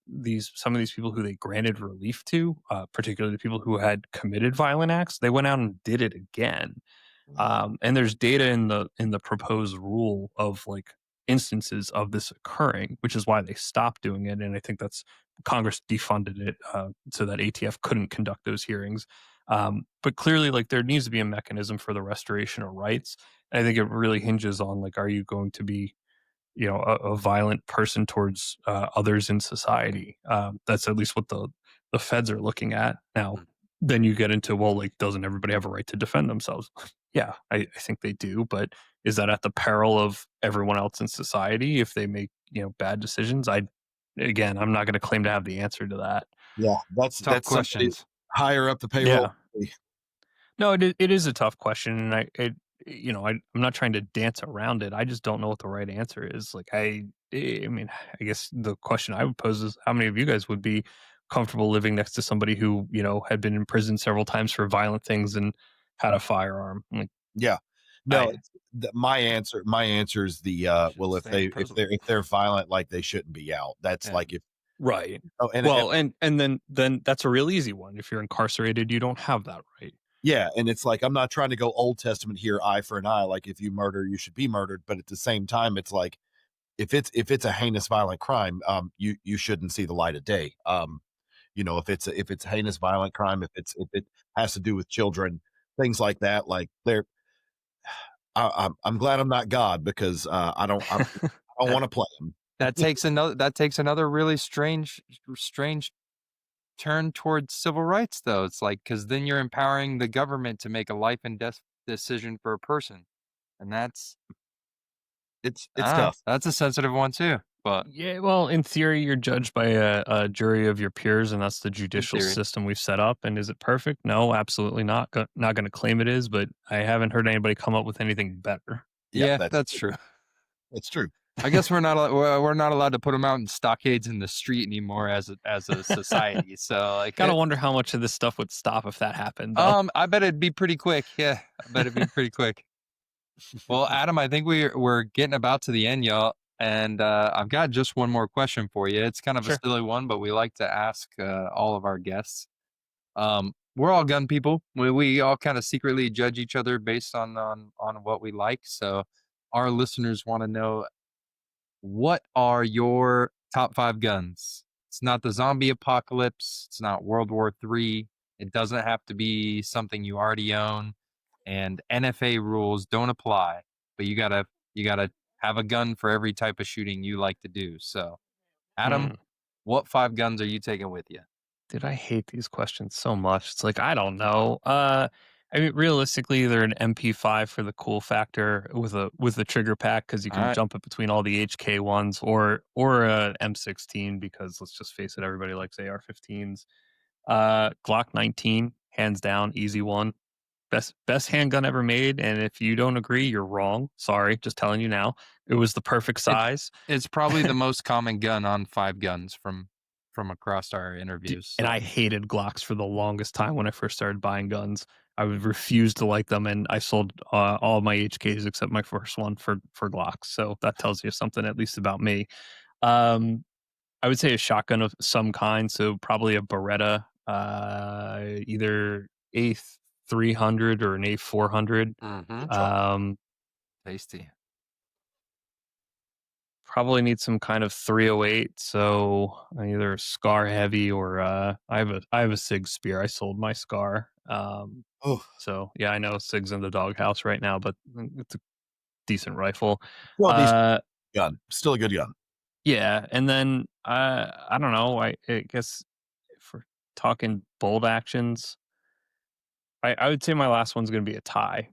some of these people who they granted relief to, particularly the people who had committed violent acts, they went out and did it again. And there's data in the proposed rule of like instances of this occurring, which is why they stopped doing it. And I think that's Congress defunded it so that ATF couldn't conduct those hearings. But clearly, like there needs to be a mechanism for the restoration of rights. And I think it really hinges on like, are you going to be a violent person towards others in society? That's at least what the feds are looking at now. Then you get into, well, like, doesn't everybody have a right to defend themselves? Yeah, I think they do, but is that at the peril of everyone else in society if they make bad decisions? I'm not going to claim to have the answer to that. Yeah, that's questions higher up the payroll. Yeah. No, it is a tough question, and I'm not trying to dance around it. I just don't know what the right answer is. Like, I mean, I guess the question I would pose is, how many of you guys would be comfortable living next to somebody who, had been in prison several times for violent things and had a firearm? Like, yeah, no, my answer is the well, if they're violent, like they shouldn't be out. That's like if right. Oh, and then that's a real easy one. If you're incarcerated, you don't have that right. Yeah, and it's like, I'm not trying to go Old Testament here, eye for an eye. Like if you murder, you should be murdered. But at the same time, it's like if it's a heinous violent crime, you shouldn't see the light of day. If it's a heinous violent crime, if it has to do with children, things like that, like I'm glad I'm not God, because I don't want to play him. That takes another really strange turn towards civil rights, though. It's like, because then you're empowering the government to make a life and death decision for a person, and it's tough. That's a sensitive one too. But yeah, well, in theory, you're judged by a jury of your peers, and that's the judicial system we've set up. And is it perfect? No, absolutely not. Not going to claim it is, but I haven't heard anybody come up with anything better. Yeah, that's true. That's true. I guess we're not allowed to put them out in stockades in the street anymore as a society. So like, Gotta wonder how much of this stuff would stop if that happened. Though. I bet it'd be pretty quick. Yeah, I bet it'd be pretty quick. Well, Adam, I think we're getting about to the end, y'all, and I've got just one more question for you. It's kind of a silly one, but we like to ask all of our guests. We're all gun people. We all kind of secretly judge each other based on what we like. So our listeners want to know, what are your top 5 guns? It's not the zombie apocalypse. It's not World War III. It doesn't have to be something you already own. And NFA rules don't apply. But you gotta have a gun for every type of shooting you like to do. So, Adam, what 5 guns are you taking with you? Dude, I hate these questions so much. It's like, I don't know. I mean, realistically, either an MP5 for the cool factor with a trigger pack because you can jump it between all the HK ones, or a M16 because let's just face it, everybody likes AR-15s. Glock 19, hands down, easy one. Best handgun ever made, and if you don't agree, you're wrong. Sorry, just telling you now. It was the perfect size. It's probably the most common gun on 5 guns from across our interviews. And I hated Glocks for the longest time when I first started buying guns. I would refuse to like them, and I sold all of my HKs except my first one for Glocks. So that tells you something, at least about me. I would say a shotgun of some kind, so probably a Beretta, either A300 or an A400. Tasty. Probably need some kind of 308, so either Scar heavy or I have a Sig Spear. I sold my Scar. So yeah, I know Sig's in the doghouse right now, but it's a decent rifle. Well, gun, still a good gun. Yeah, and then I don't know. I guess if we're talking bold actions, I would say my last one's going to be a tie.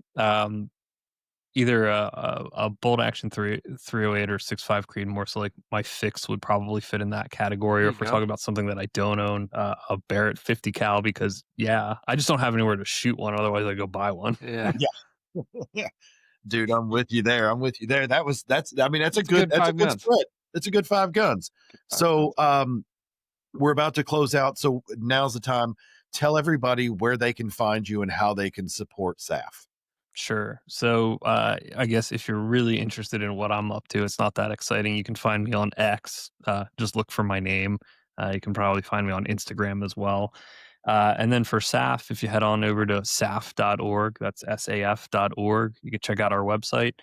Either a bolt action 308 or 6.5 Creedmoor. So like my fix would probably fit in that category. Or if we're talking about something that I don't own, a Barrett 50 cal, because I just don't have anywhere to shoot one. Otherwise I go buy one. Yeah. Dude, I'm with you there. That's a good spread. It's a good 5 guns. So we're about to close out. So now's the time. Tell everybody where they can find you and how they can support SAF. Sure. So I guess if you're really interested in what I'm up to, it's not that exciting. You can find me on X. Just look for my name. You can probably find me on Instagram as well. And then for SAF, if you head on over to saf.org, that's saf.org, you can check out our website.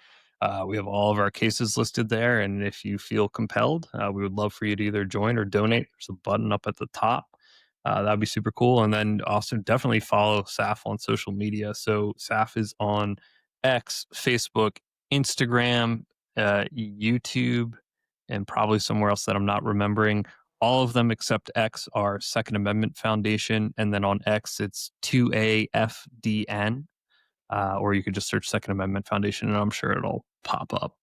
We have all of our cases listed there. And if you feel compelled, we would love for you to either join or donate. There's a button up at the top. That'd be super cool. And then also definitely follow SAF on social media. So SAF is on X, Facebook, Instagram, YouTube, and probably somewhere else that I'm not remembering. All of them except X are Second Amendment Foundation. And then on X, it's 2AFDN. Or you could just search Second Amendment Foundation, and I'm sure it'll pop up.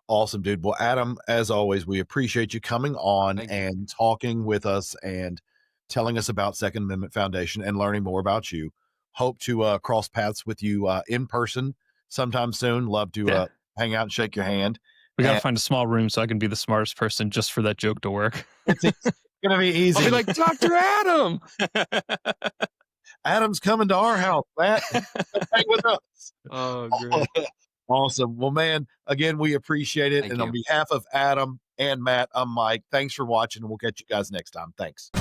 Awesome, dude. Well, Adam, as always, we appreciate you coming on and talking with us and telling us about Second Amendment Foundation and learning more about you. Hope to cross paths with you in person sometime soon. Love to hang out and shake your hand. We got to find a small room so I can be the smartest person just for that joke to work. It's going to be easy. I'll be like, Dr. Adam! Adam's coming to our house, Matt. Hang with us. Oh, great. Awesome. Well, man, again, we appreciate it. Thank and you. On behalf of Adam and Matt, I'm Mike. Thanks for watching. We'll catch you guys next time. Thanks.